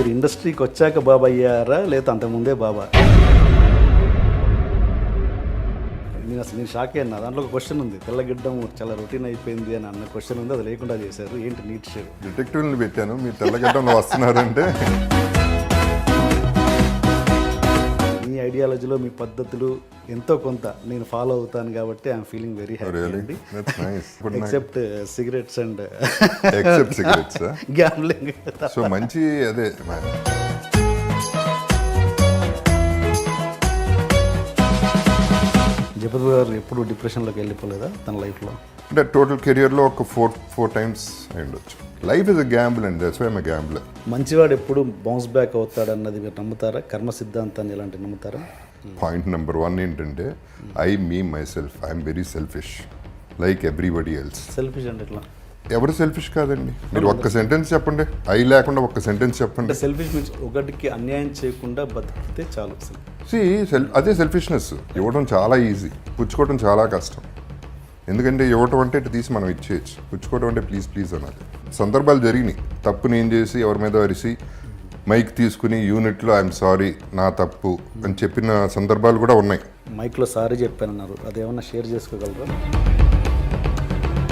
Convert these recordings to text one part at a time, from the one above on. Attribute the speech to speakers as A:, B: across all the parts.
A: మీరు ఇండస్ట్రీకి వచ్చాక బాబా అయ్యారా లేదా అంతకుముందే బాబా? నేను షాక్ అయ్యాను. దాంట్లో ఒక క్వశ్చన్ ఉంది, తెల్లగిడ్డం చాలా రొటీన్ అయిపోయింది అని అన్న క్వశ్చన్ ఉంది, అది లేకుండా చేశారు. ఏంటి నీట్ షేవ్?
B: డిటెక్టివ్ని పెట్టాను, మీరు తెల్లగడ్డంలో వస్తున్నారంటే.
A: మీ ఐడియాలజీలో మీ పద్ధతులు ఎంతో కొంత నేను ఫాలో అవుతాను కాబట్టి ఐఎమ్ ఫీలింగ్ వెరీ హ్యాపీ అండి. Except cigarettes and gambling.
B: So మంచి అదే
A: జగపతి గారు ఎప్పుడు డిప్రెషన్లోకి వెళ్ళిపోలేదా తన లైఫ్లో?
B: అంటే టోటల్ కెరియర్లో ఒక ఫోర్ టైమ్స్ అయ్యుండొచ్చు. Life is a gamble and that's why I'm a gambler.
A: మంచివాడు ఎప్పుడు బౌన్స్ బ్యాక్ అవుతాడన్నది మీరు నమ్ముతారా? కర్మ సిద్ధాంతాన్ని ఎలాంటి నమ్ముతారా?
B: పాయింట్ నెంబర్ 1 ఏంటంటే me myself I'm very selfish like everybody else.
A: Selfish అంటే ఎట్లా?
B: ఎవరు సెల్ఫిష్ కాదండి. మీరు ఒక్క సెంటెన్స్ చెప్పండి, లేకుండా ఒక్క సెంటెన్స్ చెప్పండి.
A: సెల్ఫిష్ మీన్స్ ఒకటికి అన్యాయం చేయకుండా బతికితే చాలు.
B: అదే సెల్ఫిష్నెస్. ఇవ్వడం చాలా ఈజీ, పుచ్చుకోవడం చాలా కష్టం. ఎందుకంటే ఇవ్వటం అంటే ఇటు తీసి మనం ఇచ్చేయచ్చు, పుచ్చుకోవడం అంటే ప్లీజ్ ప్లీజ్ అన్నది. సందర్భాలు జరిగినాయి, తప్పు నేను చేసి ఎవరి మీద అరిసి మైక్ తీసుకుని యూనిట్లో ఐఎమ్ సారీ నా తప్పు అని చెప్పిన సందర్భాలు కూడా ఉన్నాయి.
A: మైక్లో సారీ చెప్పానన్నారు, అదేమన్నా షేర్ చేసుకోగలరా?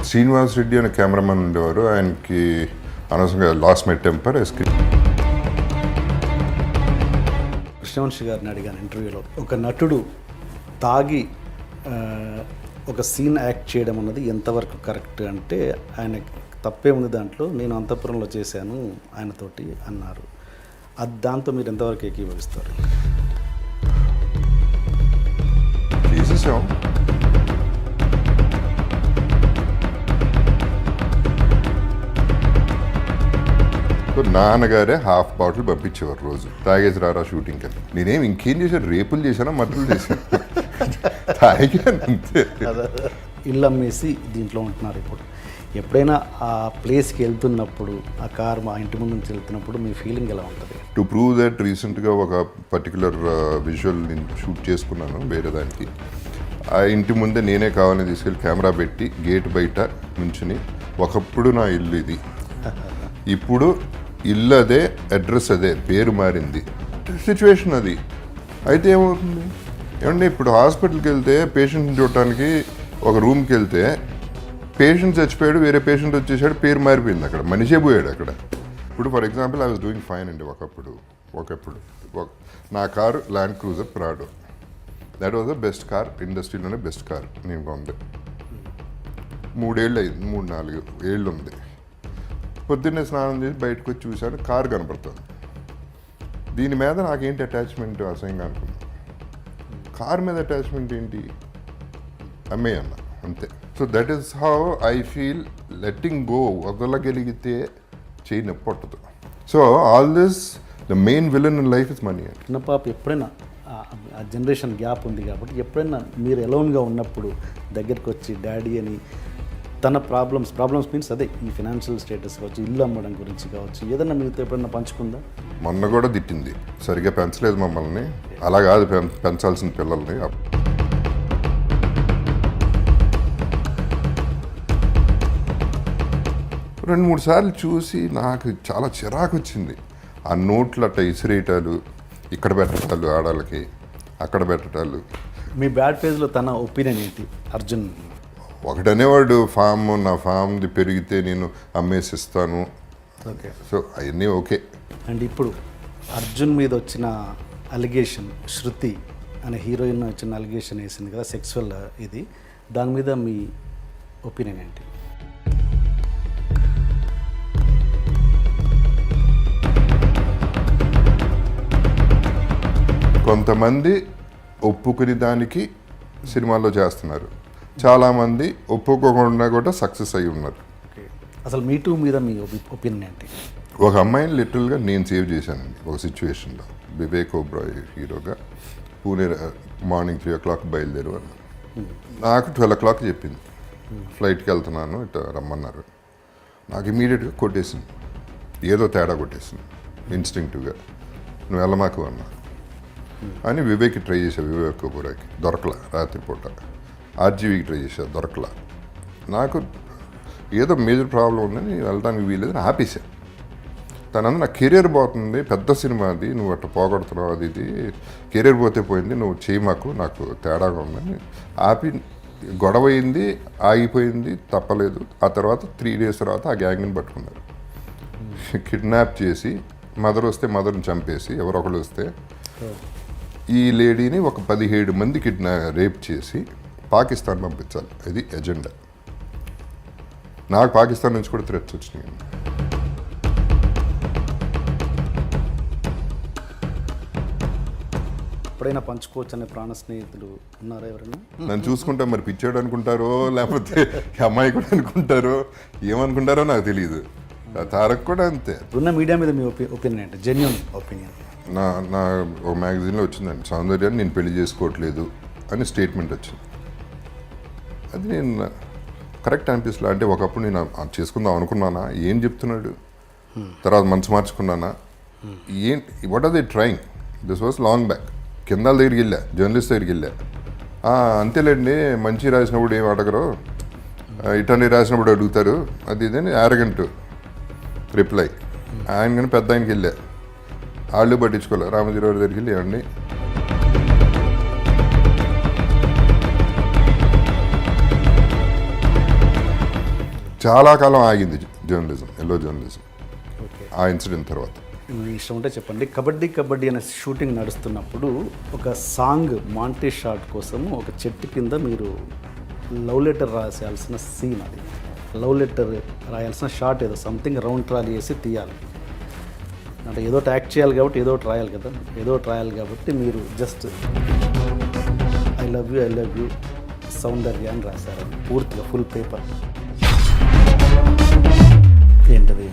B: శ్రీనివాస్ రెడ్డి అనే కెమెరామెన్ ఉండేవారు, ఆయనకి అనవసరంగా లాస్ మై టెంపర్.
A: కృష్ణవంశీ గారిని అడిగాను ఇంటర్వ్యూలో, ఒక నటుడు తాగి ఒక సీన్ యాక్ట్ చేయడం అన్నది ఎంతవరకు కరెక్ట్ అంటే ఆయన తప్పే ఉంది దాంట్లో, నేను అంతఃపురంలో చేశాను ఆయనతోటి అన్నారు. అది దాంతో మీరు ఎంతవరకు ఏకీభవిస్తారు?
B: చేసేసాం. నాన్నగారే హాఫ్ బాటిల్ పంపించేవారు రోజు, తాగేసి రారా షూటింగ్కి అని. నేనేం ఇంకేం చేశాను, రేపులు చేశానా మర్డర్లు చేశాను, తాగాను అంతే.
A: ఇల్లు అమ్మేసి దీంట్లో ఉంటున్నారు ఇప్పుడు. ఎప్పుడైనా ఆ ప్లేస్కి వెళ్తున్నప్పుడు, ఆ కార్ మా ఇంటి ముందు నుంచి వెళ్తున్నప్పుడు మీ ఫీలింగ్ ఎలా ఉంటుంది?
B: టు ప్రూవ్ దట్ రీసెంట్గా ఒక పర్టికులర్ విజువల్ నేను షూట్ చేసుకున్నాను వేరే దానికి. ఆ ఇంటి ముందే నేనే కావాలని తీసుకెళ్ళి కెమెరా పెట్టి గేట్ బయట నుంచుని, ఒకప్పుడు నా ఇల్లు ఇది, ఇప్పుడు ఇల్లు అదే, అడ్రస్ అదే, పేరు మారింది, సిచ్యువేషన్ అది. అయితే ఏమవుతుంది ఏమంటే, ఇప్పుడు హాస్పిటల్కి వెళ్తే పేషెంట్ని చూడటానికి ఒక రూమ్కి వెళ్తే పేషెంట్ చచ్చిపోయాడు, వేరే పేషెంట్ వచ్చేసాడు, పేరు మారిపోయింది, అక్కడ మనిషే పోయాడు అక్కడ. ఇప్పుడు for example I was doing fine అండి. ఒకప్పుడు నా car Land Cruiser Prado, that was the best car, ఇండస్ట్రీలోనే బెస్ట్ కార్ నేను కొంది. 3 ఏళ్ళు అయింది, 3-4 ఏళ్ళు ఉంది. పొద్దున్నే స్నానం చేసి బయటకు వచ్చి చూశాను, కారు కనపడుతుంది. దీని మీద నాకేంటి అటాచ్మెంట్ అసహ్యంగా అనుకున్నాను. కారు మీద అటాచ్మెంట్ ఏంటి, అమ్మేయన్న అంతే. So that is how I feel. Letting go వదలగలిగితే చేయి నొప్పి పట్టదు. So all this the main villain in life is money.
A: చిన్న పాప ఎప్పుడైనా ఆ జనరేషన్ గ్యాప్ ఉంది కాబట్టి ఎప్పుడైనా మీరు ఎలోన్గా ఉన్నప్పుడు దగ్గరికి వచ్చి డాడీ అని తన ప్రాబ్లమ్స్ మీన్స్ అదే ఈ ఫినాన్షియల్ స్టేటస్ కావచ్చు, ఇల్లు అమ్మడం గురించి కావచ్చు, ఏదన్నా మీతో ఎప్పుడైనా పంచుకుందా?
B: మొన్న కూడా తిట్టింది, సరిగ్గా పెంచలేదు మమ్మల్ని, అలా కాదు పెంచాల్సిన పిల్లల్ని. 2-3 సార్లు చూసి నాకు చాలా చిరాకు వచ్చింది. ఆ నోట్లు అట్ట ఇసిరేయటాలు, ఇక్కడ పెట్టటాలు, ఆడాలకి అక్కడ పెట్టటాలు.
A: మీ బ్యాడ్ ఫేజ్లో తన ఒపీనియన్ ఏంటి అర్జున్?
B: ఒకటనేవాడు, నా ఫామ్ది పెరిగితే నేను అమ్మేసిస్తాను.
A: ఓకే,
B: సో అవన్నీ ఓకే.
A: అండ్ ఇప్పుడు అర్జున్ మీద వచ్చిన అలిగేషన్, శృతి అనే హీరోయిన్ వచ్చిన అలిగేషన్ వేసింది కదా, సెక్సువల్ ఇది, దాని మీద మీ ఒపీనియన్ ఏంటి?
B: కొంతమంది ఒప్పుకుని దానికి సినిమాల్లో చేస్తున్నారు, చాలామంది ఒప్పుకోకుండా కూడా సక్సెస్ అయి ఉన్నారు.
A: అసలు మీ టూ మీద మీ ఒపీనియన్ ఏంటి?
B: ఒక అమ్మాయిని లిటరల్గా నేను సేవ్ చేశానండి ఒక సిచ్యువేషన్లో. వివేక్ ఓబ్రాయ్ హీరోగా పూణే మార్నింగ్ 3 o'clock బయలుదేరు అన్న. నాకు 12 o'clock చెప్పింది, ఫ్లైట్కి వెళ్తున్నాను ఇట్లా రమ్మన్నారు. నాకు ఇమీడియట్గా కొట్టేసింది, ఏదో తేడా కొట్టేసింది ఇన్స్టింక్టివ్గా, నువ్వు వెళ్ళమాకు అన్నా అని. వివేక్కి ట్రై చేశా, వివేక్ ఓబ్రాయ్కి దొరకలా, రాత్రిపూట. ఆర్జీవీకి ట్రై చేశా, దొరకలా. నాకు ఏదో మేజర్ ప్రాబ్లం ఉందని వెళ్ళడానికి వీలేదని ఆపేశా. తనందు నా కెరీర్ పోతుంది, పెద్ద సినిమా అది, నువ్వు అట్లా పోగొడుతున్నావు, అది ఇది కెరీర్ పోతే పోయింది, నువ్వు చేయి మాకు, నాకు తేడాగా ఉందని ఆపి గొడవ అయింది, ఆగిపోయింది, తప్పలేదు. ఆ తర్వాత 3 days తర్వాత ఆ గ్యాంగ్ని పట్టుకున్నారు. కిడ్నాప్ చేసి మదర్ వస్తే మదర్ని చంపేసి, ఎవరొకరు వస్తే ఈ లేడీని ఒక 17 మంది రేప్ చేసి పాకిస్తాన్ పంపించాలి. ఇది ఎజెండా. నాకు పాకిస్తాన్ నుంచి కూడా థ్రెట్స్ వచ్చినాయి.
A: ఎప్పుడైనా పంచుకోవచ్చు అనే ప్రాణ స్నేహితులు ఉన్నారా ఎవరైనా?
B: నన్ను చూసుకుంటా మరి పిచ్చాడు అనుకుంటారో, లేకపోతే అమ్మాయి కూడా అనుకుంటారో, ఏమనుకుంటారో నాకు తెలియదు. తారక్ కూడా అంతే.
A: ఉన్న మీడియా మీద మీ ఒపీనియన్ ఏంటి? Genuine opinion.
B: నా ఒక మ్యాగజైన్లో వచ్చిందండి, సౌందర్యాన్ని నేను పెళ్లి చేసుకోవట్లేదు అని స్టేట్మెంట్ వచ్చింది. అది నేను కరెక్ట్ అనిపిస్తలే. అంటే ఒకప్పుడు నేను చేసుకుందాం అనుకున్నానా, ఏం చెప్తున్నాడు, తర్వాత మనసు మార్చుకున్నానా, ఏంటి, what are they trying? This was long back. కిందాల దగ్గరికి వెళ్ళా, జర్నలిస్ట్ దగ్గరికి వెళ్ళా. అంతేలేండి, మంచి రాసినప్పుడు ఏం అడగరు, ఇటన్నీ రాసినప్పుడు అడుగుతారు, అది ఇదని యారగెంట్ రిప్లై. ఆయన కానీ పెద్ద ఆయనకి వెళ్ళా, వాళ్ళు పట్టించుకోలే. రామజీరావు దగ్గరికి వెళ్ళి ఏమండి చాలా కాలం ఆగింది జర్నలిజం, ఎల్లో జర్నలిజం ఆ ఇన్సిడెంట్ తర్వాత.
A: మీ ఇష్టం ఉంటే చెప్పండి. కబడ్డీ కబడ్డీ అనే షూటింగ్ నడుస్తున్నప్పుడు ఒక సాంగ్ మాంటే షాట్ కోసం ఒక చెట్టు కింద మీరు లవ్ లెటర్ రాయాల్సిన సీన్, అది లవ్ లెటర్ రాయాల్సిన షాట్, ఏదో సంథింగ్ రౌండ్ ట్రాలీ వేసి తీయాలి. అంటే ఏదో యాక్ట్ చేయాలి కాబట్టి ఏదో రాయాలి కదా, ఏదో రాయాలి కాబట్టి మీరు జస్ట్ ఐ లవ్ యూ సౌందర్య అని రాశారు, పూర్తిగా ఫుల్ పేపర్. ఏంటది?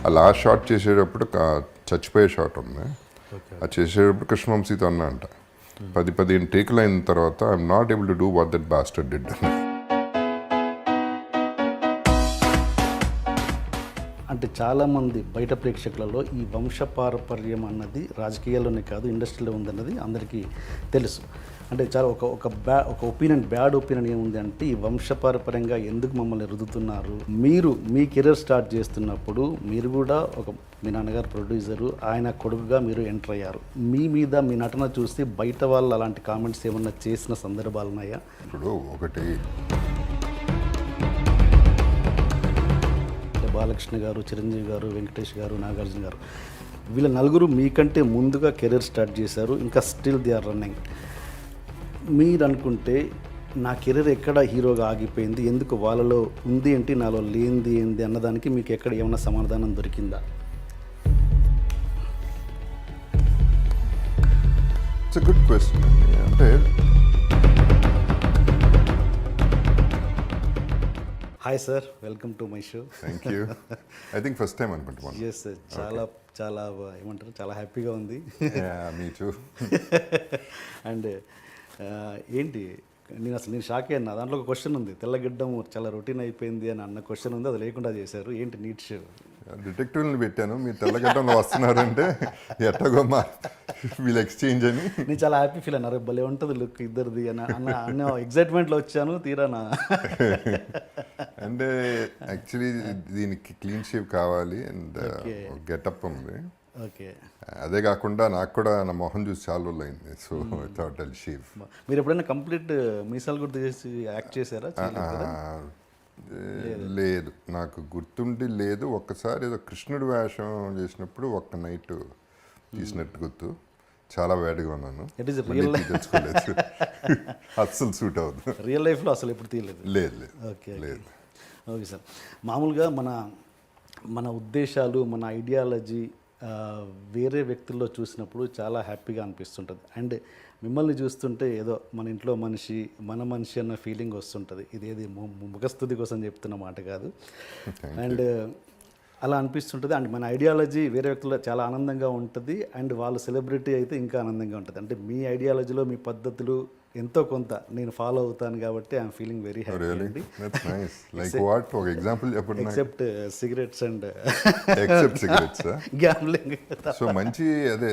B: ఆ లాస్ట్ షాట్ చేసేటప్పుడు చచ్చిపోయే షాట్ ఉంది. అది చేసేటప్పుడు కృష్ణవంశీతో అన్నా అంట, 10-15 టేకులు అయిన తర్వాత I'm not able to do what that bastard did.
A: అంటే చాలామంది బయట ప్రేక్షకులలో ఈ వంశపారపర్యం అన్నది రాజకీయాల్లోనే కాదు ఇండస్ట్రీలో ఉందన్నది అందరికీ తెలుసు. అంటే చాలా ఒక ఒపీనియన్, బ్యాడ్ ఒపీనియన్ ఏముంది అంటే, ఈ వంశపారపర్యంగా ఎందుకు మమ్మల్ని రుద్దుతున్నారు? మీరు మీ కెరీర్ స్టార్ట్ చేస్తున్నప్పుడు మీరు కూడా మీ నాన్నగారు ప్రొడ్యూసరు, ఆయన కొడుకుగా మీరు ఎంటర్ అయ్యారు. మీ మీద మీ నటన చూసి బయట వాళ్ళు అలాంటి కామెంట్స్ ఏమన్నా చేసిన సందర్భాలు ఉన్నాయా?
B: ఇప్పుడు ఒకటి
A: బాలకృష్ణ గారు, చిరంజీవి గారు, వెంకటేష్ గారు, నాగార్జున గారు, వీళ్ళ నలుగురు మీకంటే ముందుగా కెరీర్ స్టార్ట్ చేశారు, ఇంకా స్టిల్ దే ఆర్ రన్నింగ్. మీరు అనుకుంటే నా కెరీర్ ఎక్కడ హీరోగా ఆగిపోయింది, ఎందుకు వాళ్ళలో ఉంది ఏంటి, నాలో లేనిది ఏంటి అన్నదానికి మీకు ఎక్కడ ఏమైనా సమాధానం దొరికిందా?
B: It's a good question. అంటే
A: hi sir, welcome to my show.
B: Thank you. I think first time అనుకుంటున్నాను.
A: ఎస్ సార్, చాలా ఏమంటారు, చాలా హ్యాపీగా ఉంది.
B: మీ టూ.
A: అండ్ ఏంటి, నేను షాక్ అయ్యాను. దాంట్లో ఒక క్వశ్చన్ ఉంది, తెల్లగిడ్డం చాలా రొటీన్ అయిపోయింది అని అన్న క్వశ్చన్ ఉంది, అది లేకుండా చేశారు. ఏంటి నీట్ షో?
B: డిటెక్టివ్ని పెట్టాను, మీరు తెల్లగడ్డంలో వస్తున్నారంటే ఎట్టగో వీళ్ళు ఎక్స్చేంజ్ అని.
A: నేను చాలా హ్యాపీ ఫీల్ అన్నారు, భలే ఉంటుంది లుక్ ఇద్దరిది అన్న ఎగ్జైట్మెంట్లో వచ్చాను. తీరానా
B: అంటే యాక్చువల్లీ దీనికి క్లీన్ షేప్ కావాలి అండ్ గెటప్ ఉంది.
A: ఓకే,
B: అదే కాకుండా నాకు కూడా నా మొహం చూసి చాలా రోజులు అయింది. So thought I'll shave.
A: మీరు ఎప్పుడైనా కంప్లీట్ మీసాలు గుర్తు చేసి యాక్ట్ చేశారా?
B: లేదు, నాకు గుర్తుండి లేదు. ఒక్కసారి ఏదో కృష్ణుడి వేషం చేసినప్పుడు ఒక్క నైట్ తీసినట్టు గుర్తు. చాలా వేడిగా ఉన్నాను, తెచ్చుకోలేదు. అస్సలు సూట్ అవుతుంది.
A: రియల్ లైఫ్లో అసలు ఎప్పుడు తీయలేదు?
B: లేదు.
A: Okay okay sir. మామూలుగా మన ఉద్దేశాలు, మన ఐడియాలజీ వేరే వ్యక్తుల్లో చూసినప్పుడు చాలా హ్యాపీగా అనిపిస్తుంటుంది. అండ్ మిమ్మల్ని చూస్తుంటే ఏదో మన ఇంట్లో మన మనిషి అన్న ఫీలింగ్ వస్తుంటుంది. ఇదేది ముఖస్థుతి కోసం చెప్తున్న మాట కాదు. అండ్ అలా అనిపిస్తుంటుంది. అండ్ మన ఐడియాలజీ వేరే వ్యక్తుల్లో చాలా ఆనందంగా ఉంటుంది. అండ్ వాళ్ళు సెలబ్రిటీ అయితే ఇంకా ఆనందంగా ఉంటుంది. అంటే మీ ఐడియాలజీలో మీ పద్ధతులు ఎంతో కొంత నేను ఫాలో అవుతాను కాబట్టి ఐఎమ్ ఫీలింగ్ వెరీ హ్యాపీ అండి. Except cigarettes and gambling.
B: So మంచి అదే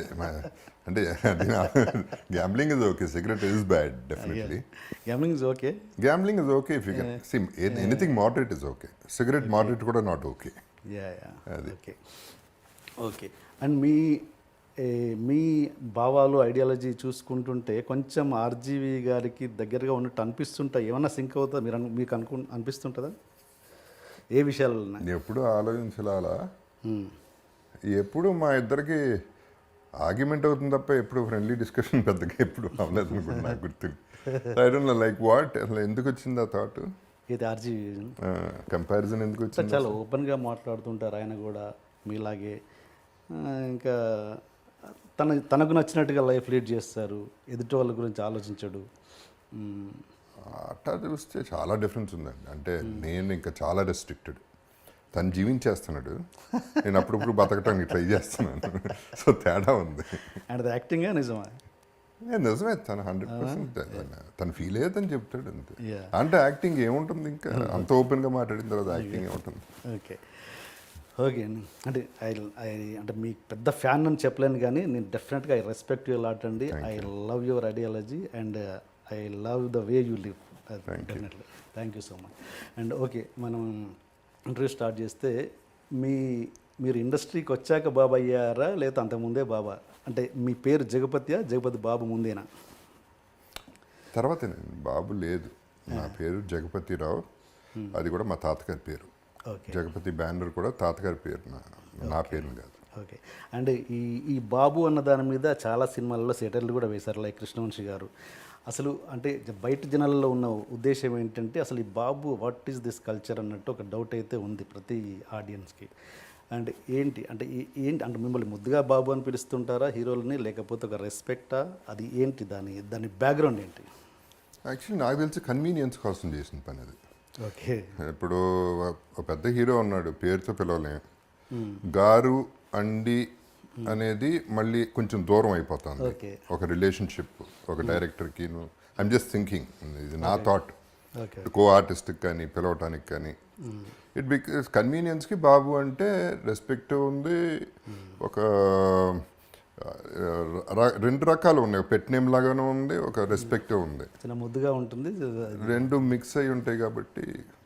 B: అంటే gambling is okay, cigarette is bad definitely.
A: Gambling is okay,
B: gambling is okay if you can see anything moderate is okay. Cigarette moderate కూడా not okay.
A: Okay. Okay. And మీ భావాలు ideology చూసుకుంటుంటే కొంచెం RGV గారికి దగ్గరగా ఉన్నట్టు అనిపిస్తుంటాయి. ఏమన్నా సింక్ అవుతా మీకు అనిపిస్తుంటుందా ఏ విషయాలన్నా?
B: ఎప్పుడు ఆలోచించాలా అలా ఎప్పుడు మా ఇద్దరికి ఆర్గ్యుమెంట్ అవుతుంది తప్ప ఎప్పుడు ఫ్రెండ్లీ డిస్కషన్ పెద్దగా ఎప్పుడు అవ్వలేదు అనుకుంటా నాకు గుర్తుంది. I don't no like what అసలు ఎందుకు వచ్చింది ఆ థాట్,
A: ఇది ఆర్జీవి
B: కంపారిజన్ ఎందుకు వచ్చింది?
A: చాలా ఓపెన్గా మాట్లాడుతుంటారు ఆయన కూడా మీలాగే. ఇంకా తనకు నచ్చినట్టుగా లైఫ్ లీడ్ చేస్తారు, ఎదుటి వాళ్ళ గురించి ఆలోచించడు.
B: అట్లా చూస్తే చాలా డిఫరెన్స్ ఉందండి. అంటే నేను ఇంకా చాలా రెస్ట్రిక్టెడ్, తను జీవించేస్తున్నాడు, నేను అప్పుడప్పుడు బతకటానికి ట్రై చేస్తున్నాను. సో తేడా ఉంది.
A: అండ్ అది యాక్టింగా నిజమా?
B: నిజమే, తను 100% తను ఫీల్ అయ్యేదని చెప్తాడు అంతే.
A: Yeah.
B: అంటే యాక్టింగ్ ఏముంటుంది, ఇంకా అంత ఓపెన్గా మాట్లాడిన తర్వాత యాక్టింగ్ ఏముంటుంది?
A: ఓకే ఓకే అండి. అంటే మీ పెద్ద ఫ్యాన్ అని చెప్పలేను, కానీ నేను డెఫినెట్గా ఐ రెస్పెక్ట్ యూ లాట్ అండి. I love your ideology and I love the way you live. Definitely thank you so much. And okay, మనం ఇంటర్వ్యూ స్టార్ట్ చేస్తే మీరు ఇండస్ట్రీకి వచ్చాక బాబా అయ్యారా లేదా అంతకుముందే బాబా? అంటే మీ పేరు జగపతి బాబు ముందేనా?
B: తర్వాతేనండి, బాబు లేదు. నా పేరు జగపతిరావు, అది కూడా మా తాతగారి పేరు.
A: ఓకే.
B: జగపతి బ్యానర్ కూడా తాతగారి పేరు, నా పేరు కాదు.
A: ఓకే. అండ్ ఈ బాబు అన్న దాని మీద చాలా సినిమాలలో సెటిల్డ్ కూడా వేశారు, లైక్ కృష్ణవంశీ గారు. అసలు అంటే బయట జనాలలో ఉన్న ఉద్దేశం ఏంటంటే అసలు ఈ బాబు వాట్ ఈస్ దిస్ కల్చర్ అన్నట్టు ఒక డౌట్ అయితే ఉంది ప్రతి ఆడియన్స్కి. అండ్ ఏంటి అంటే మిమ్మల్ని ముద్దుగా బాబు అని పిలుస్తుంటారా హీరోలని, లేకపోతే ఒక రెస్పెక్టా? అది ఏంటి దాని బ్యాక్గ్రౌండ్ ఏంటి?
B: యాక్చువల్లీ నాకు తెలిసి కన్వీనియన్స్ కోసం చేసిన పని అది.
A: ఓకే.
B: ఇప్పుడు ఒక పెద్ద హీరో ఉన్నాడు, పేరుతో పిలవలేం. గారు అండి అనేది మళ్ళీ కొంచెం దూరం అయిపోతుంది.
A: ఓకే.
B: ఒక రిలేషన్షిప్ ఒక డైరెక్టర్కి. ఐఎమ్ జస్ట్ థింకింగ్, ఇది నా థాట్.
A: ఓకే.
B: కో ఆర్టిస్ట్కి కానీ పిలవటానికి కానీ ఇట్ బికాస్ కన్వీనియన్స్కి బాబు అంటే రెస్పెక్ట్ ఉంది. ఒక రెండు రకాలు ఉన్నాయి, పెట్ నేమ్ లాగానే ఉంది, ఒక రెస్పెక్ట్ ఉంది,
A: చిన్న ముద్దుగా ఉంటుంది,
B: రెండు మిక్స్ అయి ఉంటాయి కాబట్టి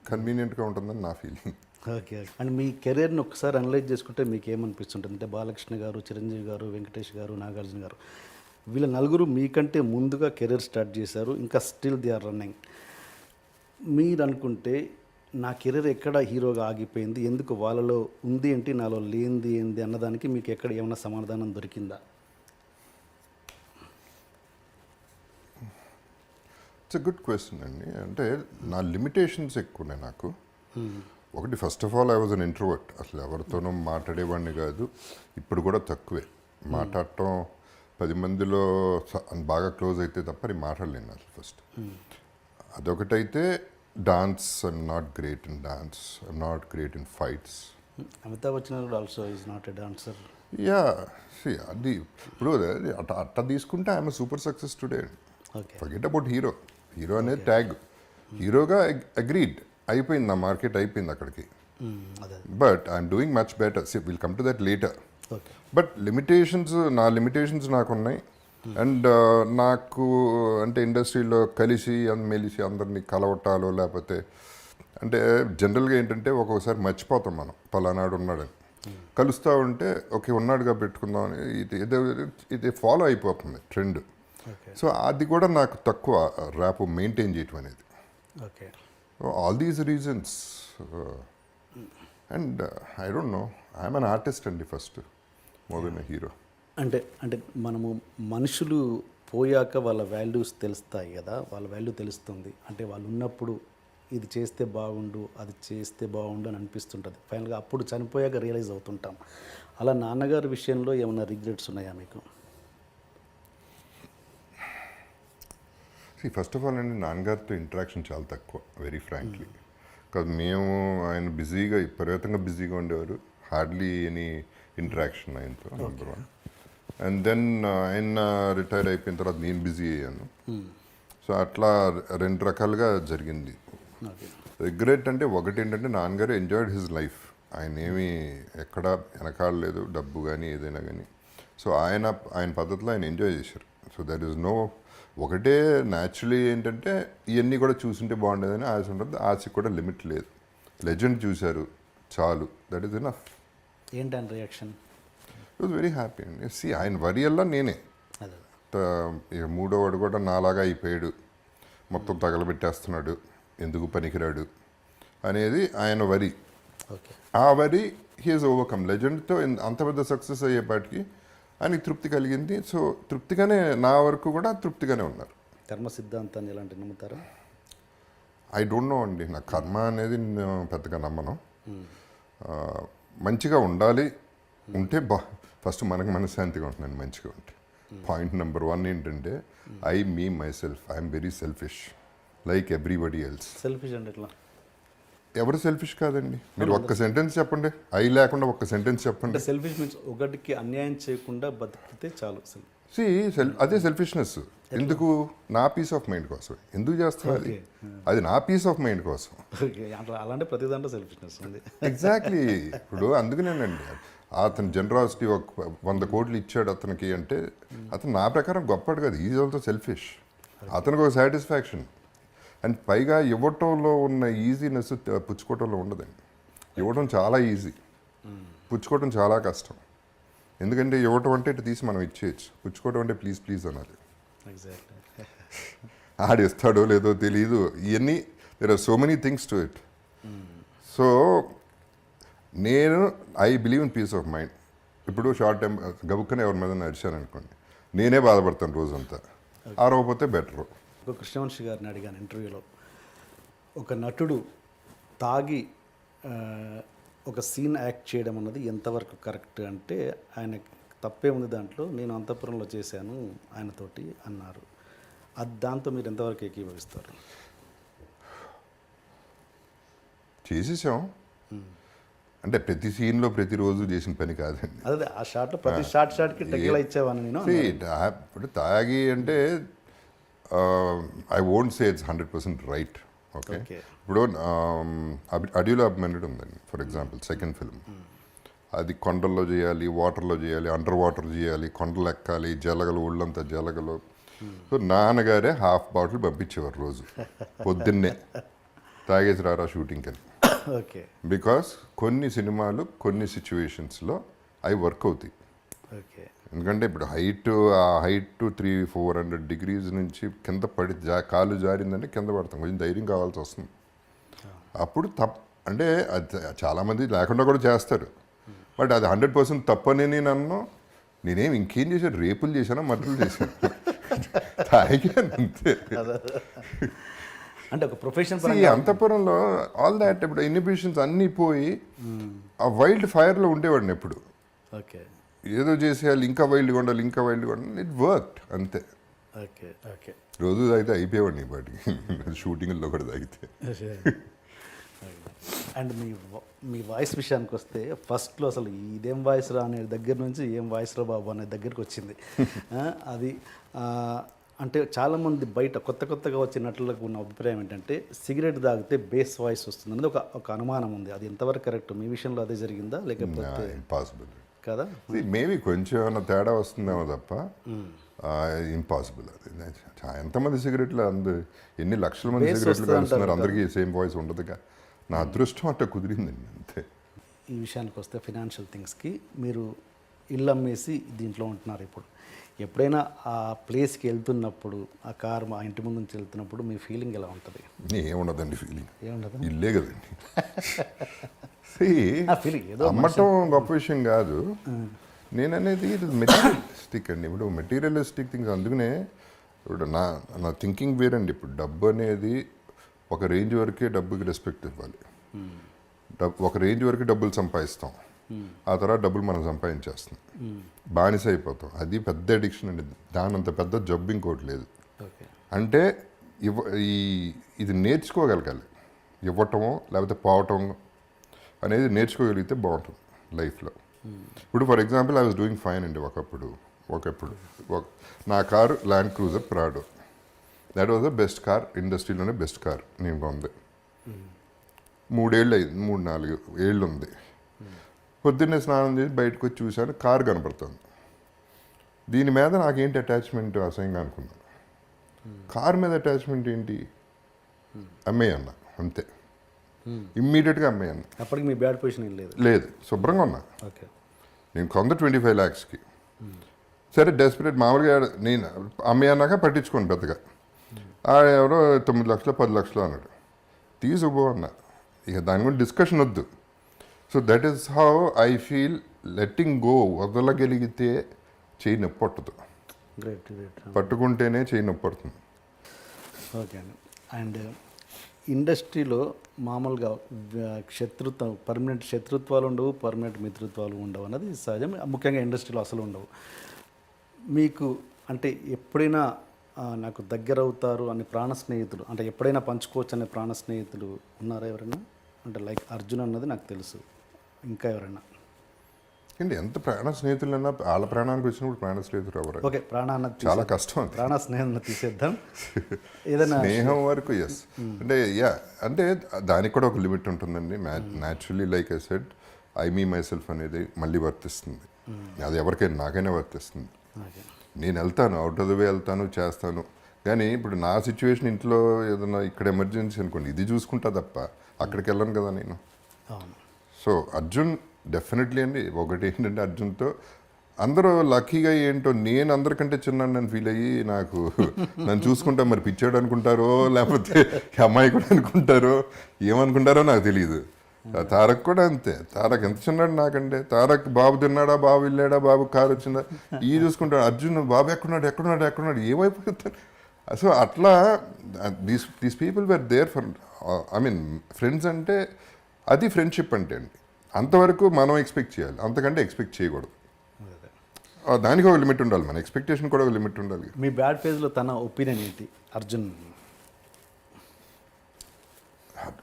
B: కన్వీనియంట్గా ఉంటుందని నా ఫీలింగ్.
A: ఓకే. అండ్ మీ కెరీర్ని ఒకసారి అనలైజ్ చేసుకుంటే మీకు ఏమనిపిస్తుంటుంది? అంటే బాలకృష్ణ గారు, చిరంజీవి గారు, వెంకటేష్ గారు, నాగార్జున గారు, వీళ్ళ నలుగురు మీకంటే ముందుగా కెరీర్ స్టార్ట్ చేశారు, ఇంకా స్టిల్ దే ఆర్ రన్నింగ్. మీరు అనుకుంటే నా కెరీర్ ఎక్కడ హీరోగా ఆగిపోయింది, ఎందుకు వాళ్ళలో ఉంది ఏంటి, నాలో లేనిది ఏంటి అన్నదానికి మీకు ఎక్కడ ఏమైనా సమాధానం దొరికిందా?
B: ఇట్స్ ఎ గుడ్ క్వశ్చన్ అండి. అంటే నా లిమిటేషన్స్ ఎక్కువనే నాకు. ఒకటి, first of all I was an introvert, అసలు ఎవరితోనూ మాట్లాడేవాడిని కాదు, ఇప్పుడు కూడా తక్కువే మాట్లాడటం. 10 మందిలో బాగా క్లోజ్ అయితే తప్ప నేను మాట్లాడలేను అసలు ఫస్ట్. అదొకటైతే dance, I'm not great in dance, I'm not great in fights.
A: Amitabh Bachchan also is not a dancer.
B: Yeah, అది ఇప్పుడు అట్లా తీసుకుంటే I'm super success today.
A: Okay.
B: Forget about hero అనేది ట్యాగ్, హీరోగా అగ్రీడ్ అయిపోయింది, నా మార్కెట్ అయిపోయింది అక్కడికి.
A: అదే.
B: But I'm doing much better, will come to that later.
A: Okay.
B: But నా లిమిటేషన్స్ నాకున్నాయి. అండ్ నాకు అంటే ఇండస్ట్రీలో కలిసి మెలిసి అందరినీ కలవటాలు, లేకపోతే అంటే జనరల్గా ఏంటంటే ఒక్కొక్కసారి మర్చిపోతాం మనం, పలానాడు ఉన్నాడని. కలుస్తూ ఉంటే ఓకే ఉన్నాడుగా పెట్టుకుందాం అని ఇది ఫాలో అయిపోతుంది ట్రెండ్. సో అది కూడా నాకు తక్కువ ర్యాప్ మెయింటైన్ చేయటం అనేది.
A: Okay.
B: All these reasons. And I don't know, I'm an artist అండి first, more than a hero. అంటే
A: మనము మనుషులు పోయాక వాళ్ళ వాల్యూస్ తెలుస్తాయి కదా, వాళ్ళ వాల్యూ తెలుస్తుంది. అంటే వాళ్ళు ఉన్నప్పుడు ఇది చేస్తే బాగుండు, అది చేస్తే బాగుండు అని అనిపిస్తుంటుంది. ఫైనల్గా అప్పుడు చనిపోయాక రియలైజ్ అవుతుంటాం. అలా నాన్నగారి విషయంలో ఏమైనా రిగ్రెట్స్ ఉన్నాయా మీకు?
B: ఫస్ట్ ఆఫ్ ఆల్ అండి, నాన్నగారితో ఇంటరాక్షన్ చాలా తక్కువ, వెరీ ఫ్రాంక్లీ. కాదు, మేము ఆయన బిజీగా విపరీతంగా బిజీగా ఉండేవారు, హార్డ్లీ ఎనీ ఇంటరాక్షన్ ఆయనతో, నెంబర్ 1. అండ్ దెన్ ఆయన రిటైర్ అయిపోయిన తర్వాత నేను బిజీ అయ్యాను. సో అట్లా 2 రకాలుగా జరిగింది. రిగ్రెట్ అంటే ఒకటి ఏంటంటే, నాన్నగారు ఎంజాయ్డ్ హిజ్ లైఫ్, ఆయన ఏమీ ఎక్కడ వెనకాడలేదు, డబ్బు కానీ ఏదైనా కానీ. సో ఆయన పద్ధతిలో ఆయన ఎంజాయ్ చేశారు. సో దట్ ఈస్ నో, ఒకటే న్యాచురలీ ఏంటంటే ఇవన్నీ కూడా చూసుంటే బాగుండేదని ఆశ ఉంటుంది. ఆశకి కూడా లిమిట్ లేదు. లెజెండ్ చూశారు చాలు, దట్ ఈస్ ఎనఫ్.
A: ఏంటని రియాక్షన్?
B: వాజ్ వెరీ హ్యాపీ అండి. సి ఆయన వరి అల్లా నేనే
A: అదే
B: ఇక మూడోవాడు కూడా నాలాగా అయిపోయాడు, మొత్తం తగలబెట్టేస్తున్నాడు, ఎందుకు పనికిరాడు అనేది ఆయన వరి.
A: ఓకే.
B: ఆ వరి హీఈస్ ఓవర్కమ్. లెజెండ్తో అంత పెద్ద సక్సెస్ అయ్యేపాటికి ఆయనకి తృప్తి కలిగింది. సో తృప్తిగానే, నా వరకు కూడా తృప్తిగానే ఉన్నారు.
A: కర్మ సిద్ధాంతాన్ని ఎలాంటి నమ్ముతారా?
B: ఐ డోంట్ నో అండి, నా కర్మ అనేది నేను పెద్దగా నమ్మను. మంచిగా ఉండాలి, ఉంటే ఫస్ట్ మనకు మనశ్శాంతిగా ఉంటున్నాను మంచిగా ఉంటే. పాయింట్ నెంబర్ 1 ఏంటంటే me myself I'm very selfish like everybody else.
A: Selfish అంటే ఎట్లా?
B: ఎవరు సెల్ఫిష్ కాదండి. మీరు ఒక్క సెంటెన్స్ చెప్పండి, లేకుండా ఒక్క సెంటెన్స్ చెప్పండి.
A: అంటే సెల్ఫిష్ మీన్స్ ఒకటికి అన్యాయం చేయకుండా బతికితే చాలు.
B: అదే సెల్ఫిష్నెస్. ఎందుకు? నా పీస్ ఆఫ్ మైండ్ కోసం. ఎందుకు చేస్తున్నా అది? అది నా పీస్ ఆఫ్ మైండ్ కోసం.
A: ఓకే. అలాంటి ప్రతి దాంట్లో సెల్ఫిష్నెస్ ఉంది.
B: ఎగ్జాక్ట్లీ. ఇప్పుడు అందుకనేనండి, అతను జనరాసిటీ 100 కోట్లు ఇచ్చాడు అతనికి అంటే అతను నా ప్రకారం గొప్పడు కాదు. Is also selfish. అతనికి ఒక సాటిస్ఫాక్షన్. అండ్ పైగా ఇవ్వటంలో ఉన్న ఈజీనెస్ పుచ్చుకోవటంలో ఉండదండి. ఇవ్వడం చాలా ఈజీ, పుచ్చుకోవటం చాలా కష్టం. ఎందుకంటే ఇవ్వటం అంటే ఇటు తీసి మనం ఇచ్చేయచ్చు, పుచ్చుకోవటం అంటే ప్లీజ్ ప్లీజ్ అనాలి.
A: ఎగ్జాక్ట్లీ.
B: ఆడిస్తాడో లేదో తెలియదు. ఇవన్నీ there are so many things to it. So నేను I believe in peace of mind. ఇప్పుడు షార్ట్ టైం గబుక్కనే ఎవరి మీద నడిచాను అనుకోండి, నేనే బాధపడతాను రోజంతా. ఆరవపోతే బెటరు.
A: ఒక కృష్ణవంశీ గారిని అడిగాను ఇంటర్వ్యూలో, ఒక నటుడు తాగి ఒక సీన్ యాక్ట్ చేయడం అన్నది ఎంతవరకు కరెక్ట్ అంటే, ఆయన తప్పే ఉంది దాంట్లో, నేను అంతఃపురంలో చేశాను ఆయనతోటి అన్నారు. అది దాంతో మీరు ఎంతవరకు ఏకీభవిస్తారు?
B: చేసేసాం అంటే ప్రతి సీన్లో ప్రతిరోజు చేసిన పని కాదండి.
A: అదే ఆ షాట్లో ప్రతి షాట్కి టెక్లా ఇచ్చేవాను నేను.
B: ఇప్పుడు తాగి అంటే I won't say it's 100% right. Okay. ఇప్పుడు అడవిలో అభిమన్యుడు ఉందండి ఫర్ ఎగ్జాంపుల్, సెకండ్ ఫిల్మ్. అది కొండల్లో చేయాలి, వాటర్లో చేయాలి, అండర్ వాటర్ చేయాలి, కొండలు ఎక్కాలి, జలగలు, ఒళ్ళంతా జలగలు. సో నాన్నగారే హాఫ్ బాటిల్ పంపించేవారు రోజు పొద్దున్నే, తాగేసి రారా షూటింగ్కి అని.
A: ఓకే.
B: బికాస్ కొన్ని సినిమాలు కొన్ని సిచ్యువేషన్స్లో అవి వర్క్ అవుతాయి.
A: ఓకే.
B: ఎందుకంటే ఇప్పుడు హైట్ 300-400 degrees నుంచి కింద పడి కాలు జారిందంటే కింద పడతాం, కొంచెం ధైర్యం కావాల్సి వస్తుంది. అప్పుడు అంటే అది చాలామంది లేకుండా కూడా చేస్తారు, బట్ అది 100% తప్పని నన్ను నేనేం ఇంకేం చేశాను, రేపులు చేశాను, మర్డర్లు చేశాను, తాగాను అంతే.
A: అంటే ఒక ప్రొఫెషన్
B: అంతఃపురంలో ఆల్ దాట్ ఇప్పుడు ఇన్హిబిషన్స్ అన్నీ పోయి ఆ వైల్డ్ ఫైర్లో ఉండేవాడిని ఎప్పుడు.
A: ఓకే.
B: ఏదో చేసేయాలి, ఇంకా వైల్డ్గా ఉండాలి, ఇంకా వైల్డ్గా ఉండాలి. ఇట్ వర్క్డ్ అంతే.
A: ఓకే. ఓకే.
B: రోజు తాగితే అయిపోయేవాడిని వాటికి, షూటింగ్లో కూడా తాగితే.
A: అండ్ మీ వాయిస్ విషయానికి వస్తే, ఫస్ట్లో అసలు ఇదేం వాయిస్ రా అనే దగ్గర నుంచి ఏం వాయిస్ రా బాబు అనే దగ్గరికి వచ్చింది. అది అంటే చాలామంది బయట కొత్తగా వచ్చిన నటులకు ఉన్న అభిప్రాయం ఏంటంటే, సిగరెట్ తాగితే బేస్ వాయిస్ వస్తుంది అనేది ఒక అనుమానం ఉంది. అది ఎంతవరకు కరెక్ట్? మీ విషయంలో అదే జరిగిందా లేకపోతే?
B: ఇంపాసిబుల్
A: కదా.
B: మేబీ కొంచెం ఏమైనా తేడా వస్తుందేమో తప్ప ఇంపాసిబుల్. అది ఎంతమంది సిగరెట్లు ఎన్ని లక్షల మంది సిగరెట్లు కలుస్తున్నారు, అందరికీ సేమ్ వాయిస్ ఉండదుగా. నా అదృష్టం అట్లా కుదిరిందండి అంతే.
A: ఈ విషయానికి వస్తే ఫినాన్షియల్ థింగ్స్కి, మీరు ఇల్లు అమ్మేసి దీంట్లో ఉంటున్నారు. ఇప్పుడు ఎప్పుడైనా ఆ ప్లేస్కి వెళ్తున్నప్పుడు, ఆ కారు మా ఇంటి ముందు నుంచి వెళ్తున్నప్పుడు మీ ఫీలింగ్ ఎలా ఉంటుంది?
B: ఏముండదండి ఫీలింగ్,
A: ఏముండదు,
B: ఇల్లే కదండి.
A: ఫీలింగ్ ఏదో
B: అమ్మటం గొప్ప విషయం కాదు. నేను అనేది ఇది మెటీరియలిస్టిక్ అండి. ఇప్పుడు మెటీరియలిస్టిక్ థింగ్స్. అందుకనే ఇప్పుడు నా థింకింగ్ వేరండి. ఇప్పుడు డబ్బు అనేది ఒక రేంజ్ వరకే డబ్బుకి రెస్పెక్ట్ ఇవ్వాలి. ఒక రేంజ్ వరకు డబ్బులు సంపాదిస్తాం, ఆ తర్వాత డబ్బులు మనం సంపాదించేస్తాం, బానిస అయిపోతాం. అది పెద్ద అడిక్షన్ అండి. దానంత పెద్ద జబ్బు ఇంకోటి లేదు. అంటే ఇది నేర్చుకోగలగాలి. ఇవ్వటమో లేకపోతే పోవటం అనేది నేర్చుకోగలిగితే బాగుంటుంది లైఫ్లో. ఇప్పుడు for example I was doing fine అండి ఒకప్పుడు. నా car Land Cruiser Prado. That was the best car, ఇండస్ట్రీలోనే బెస్ట్ కార్ నేను కొంది. 3 ఏళ్ళు అయింది, 3-4 ఏళ్ళు ఉంది. పొద్దున్నే స్నానం చేసి బయటకు వచ్చి చూశాను, కారు కనపడుతుంది. దీని మీద నాకేంటి అటాచ్మెంట్ అసహ్యంగా అనుకున్నాను. కారు మీద అటాచ్మెంట్ ఏంటి? అమ్మేయన్న అంతే, ఇమ్మీడియట్గా అమ్మేయన్న.
A: అప్పటికి మీ బ్యాడ్ పొజిషన్ లేదు,
B: లేదు, శుభ్రంగా ఉన్నా.
A: ఓకే.
B: నేను కొంత 25 lakhsకి. సరే డెస్పరేట్ మామూలుగా నేను అమ్మాయి అన్నాక పట్టించుకోండి పెద్దగా. ఎవరో 9 లక్షలు 10 లక్షలు అన్నాడు. తీసుకుపో అన్న, ఇక దాని గురించి డిస్కషన్ వద్దు. So that is how I feel. Letting go, వదలగలిగితే చేయి నొప్పి పట్టదు,
A: గ్రేట్ గ్రేట్.
B: పట్టుకుంటేనే చేయి నొప్పి పడుతుంది.
A: ఓకే అండి. అండ్ ఇండస్ట్రీలో మామూలుగా పర్మనెంట్ శత్రుత్వాలు ఉండవు, పర్మనెంట్ మిత్రుత్వాలు ఉండవు అన్నది సహజం. ముఖ్యంగా ఇండస్ట్రీలో అసలు ఉండవు. మీకు అంటే ఎప్పుడైనా నాకు దగ్గర అవుతారు అనే ప్రాణ స్నేహితులు, అంటే ఎప్పుడైనా పంచుకోవచ్చు అనే ప్రాణ స్నేహితులు ఉన్నారా ఎవరైనా? అంటే లైక్ అర్జున్ అన్నది నాకు తెలుసు, ఇంకా ఎవరైనా?
B: అండి ఎంత ప్రాణ స్నేహితులన్నా వాళ్ళ ప్రాణానికి వచ్చినప్పుడు ప్రాణ స్నేహితులు ఎవరు?
A: ఓకే, ప్రాణ అన్నది
B: చాలా కష్టం అది.
A: ప్రాణ స్నేహం తీసేద్దాం. ఏదైనా
B: స్నేహం వరకు ఎస్, అంటే అంటే దానికి కూడా ఒక లిమిట్ ఉంటుందండి. Naturally like I said, I me my self అనేది మళ్ళీ వర్తిస్తుంది. అది ఎవరికైనా, నాకైనా వర్తిస్తుంది. నేను వెళ్తాను, అవుట్ ఆఫ్ ద వే వెళ్తాను, చేస్తాను. కానీ ఇప్పుడు నా సిచ్యువేషన్ ఇంట్లో ఏదైనా ఇక్కడ ఎమర్జెన్సీ అనుకోండి, ఇది చూసుకుంటా తప్ప అక్కడికి వెళ్ళను కదా నేను. సో అర్జున్ డెఫినెట్లీ అండి. ఒకటి ఏంటంటే అర్జున్తో అందరూ లక్కీగా ఏంటో నేను అందరికంటే చిన్న నన్ను ఫీల్ అయ్యి నాకు నన్ను చూసుకుంటా మరి పిచ్చాడు అనుకుంటారో లేకపోతే అమ్మాయి కూడా అనుకుంటారో ఏమనుకుంటారో నాకు తెలియదు. తారక్ కూడా అంతే. తారక్ ఎంత చిన్నాడు నాకంటే. తారక్ బాబు తిన్నాడా, బాబు వెళ్ళాడా, బాబు కారు వచ్చిందా ఈ చూసుకుంటాడు. అర్జున్ బాబు ఎక్కడున్నాడు ఏమైపోతాడు. సో అట్లా these people were there for, I mean friends అంటే అది ఫ్రెండ్షిప్ అంటే అండి. అంతవరకు మనం ఎక్స్పెక్ట్ చేయాలి, అంతకంటే ఎక్స్పెక్ట్ చేయకూడదు. దానికి ఒక లిమిట్ ఉండాలి, మన ఎక్స్పెక్టేషన్ కూడా ఒక లిమిట్ ఉండాలి.
A: మీ బ్యాడ్ ఫేజ్లో తన ఒపీనియన్ ఏంటి అర్జున్?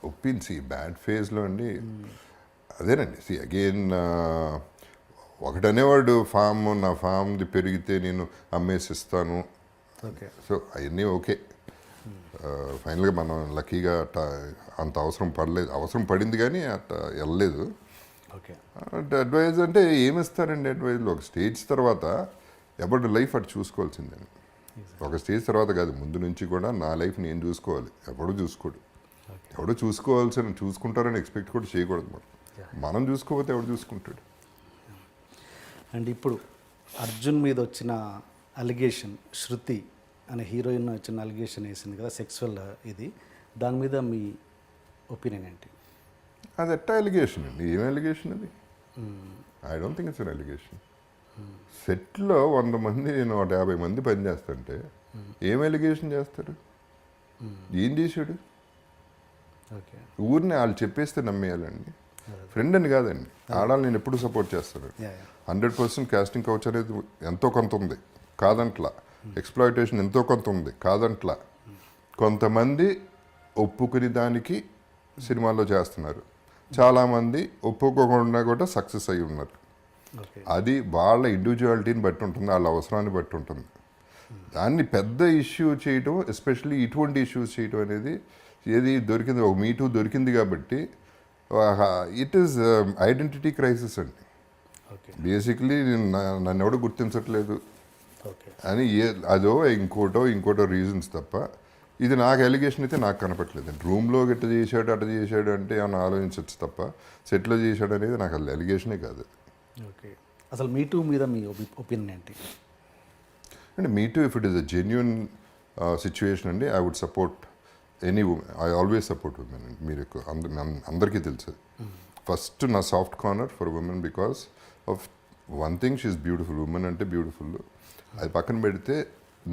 B: ఒపీనియన్ బ్యాడ్ ఫేజ్లో అండి అదేనండి. అగైన్ ఒకటనేవాడు నా ఫామ్ది పెరిగితే నేను అమ్మేసిస్తాను.
A: ఓకే.
B: సో అవన్నీ ఓకే. ఫైనల్గా మనం లక్కీగా అంత అవసరం పడింది కానీ అట్లా వెళ్ళలేదు.
A: ఓకే.
B: అడ్వైజ్ అంటే ఏమిస్తారండి అడ్వైజ్లో? ఒక స్టేజ్ తర్వాత ఎవరి లైఫ్ అటు చూసుకోవాల్సిందే. ఒక స్టేజ్ తర్వాత కాదు, ముందు నుంచి కూడా నా లైఫ్ నేను చూసుకోవాలి. ఎవడు చూసుకోడు. ఎవడో చూసుకుంటారని ఎక్స్పెక్ట్ కూడా చేయకూడదు. మనం చూసుకోకపోతే ఎవడు చూసుకుంటాడు?
A: అండ్ ఇప్పుడు అర్జున్ మీద వచ్చిన అలిగేషన్, శృతి అనే హీరోయిన్ వచ్చిన అలిగేషన్ వేసింది కదా, సెక్సువల్ ఇది, దాని మీద మీ ఒపీనియన్ ఏంటి?
B: అది ఎట్టా అలిగేషన్ అండి? ఏం అలిగేషన్ అది? I don't think it's an allegation. సెట్లో 100 మంది 150 మంది పని చేస్తుంటే ఏం అలిగేషన్ చేస్తారు? ఏం చేశాడు?
A: ఓకే.
B: ఊరిని వాళ్ళు చెప్పేస్తే నమ్మేయాలండి. ఫ్రెండ్ అని కాదండి. ఆడాలి నేను ఎప్పుడు సపోర్ట్ చేస్తాను. 100% కాస్టింగ్ కౌచ్ అనేది ఎంతో కొంత ఉంది, కాదంట్లా. ఎక్స్ప్లాయిటేషన్ ఎంతో కొంత ఉంది, కాదంట్లా. కొంతమంది ఒప్పుకుని దానికి సినిమాల్లో చేస్తున్నారు, చాలామంది ఒప్పుకోకుండా కూడా సక్సెస్ అయి ఉన్నారు. అది వాళ్ళ ఇండివిజువాలిటీని బట్టి ఉంటుంది, వాళ్ళ అవసరాన్ని బట్టి ఉంటుంది. దాన్ని పెద్ద ఇష్యూ చేయటం, ఎస్పెషల్లీ ఇటువంటి ఇష్యూస్ చేయటం అనేది ఏది దొరికింది, ఒక మీటూ దొరికింది కాబట్టి ఇట్ ఈస్ ఐడెంటిటీ క్రైసిస్ అండి. బేసిక్లీ నన్ను ఎవడో గుర్తించట్లేదు అని అదో ఇంకోటో రీజన్స్ తప్ప ఇది నాకు ఎలిగేషన్ అయితే నాకు కనపట్లేదు. రూమ్లో అట్ట చేశాడు అంటే ఏమైనా ఆలోచించవచ్చు తప్ప సెట్లో చేశాడు అనేది నాకు అది ఎలిగేషనే కాదు.
A: ఓకే. అసలు మీటూ మీద మీ ఒపీనియన్ ఏంటి?
B: అంటే me too if it is a genuine situation అండి, I would support any women. I always support women అండి. మీరు అందరికీ తెలుసు. ఫస్ట్ నా soft corner for women because of one thing, she is beautiful. Women అంటే బ్యూటిఫుల్. అది పక్కన పెడితే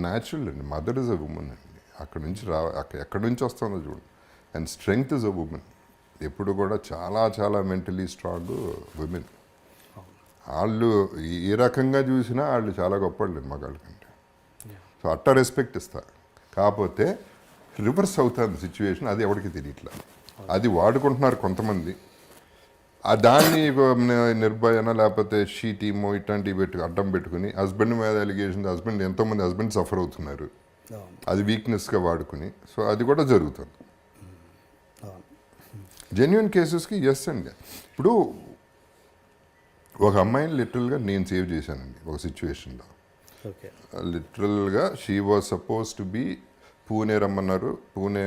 B: న్యాచురల్ అండి. మదర్ ఇస్ అ ఉమెన్ అండి. ఎక్కడి నుంచి వస్తుందో చూడండి. And strength is a women. ఎప్పుడు కూడా చాలా చాలా మెంటలీ స్ట్రాంగ్ ఉమెన్. వాళ్ళు ఏ రకంగా చూసినా వాళ్ళు చాలా గొప్పవాళ్ళు మగాళ్ళ కంటే. సో అట్ట రెస్పెక్ట్ ఇస్తా. కాకపోతే రివర్స్ అవుతుంది సిచ్యువేషన్, అది ఎవరికి తెలియట్లా. అది వాడుకుంటున్నారు కొంతమంది. దాన్ని నిర్భయన లేకపోతే షీ టీమో ఇట్లాంటివి అడ్డం పెట్టుకుని హస్బెండ్ మీద అలిగేషన్, ఎంతోమంది హస్బెండ్ సఫర్ అవుతున్నారు, అది వీక్నెస్గా వాడుకుని. సో అది కూడా జరుగుతుంది. జెన్యున్ కేసెస్కి ఎస్ అండి. ఇప్పుడు ఒక అమ్మాయిని లిటరల్గా నేను సేవ్ చేశానండి ఒక సిచ్యువేషన్లో. లిటరల్గా she was supposed to be Pune రమ్మన్నారు. పూణే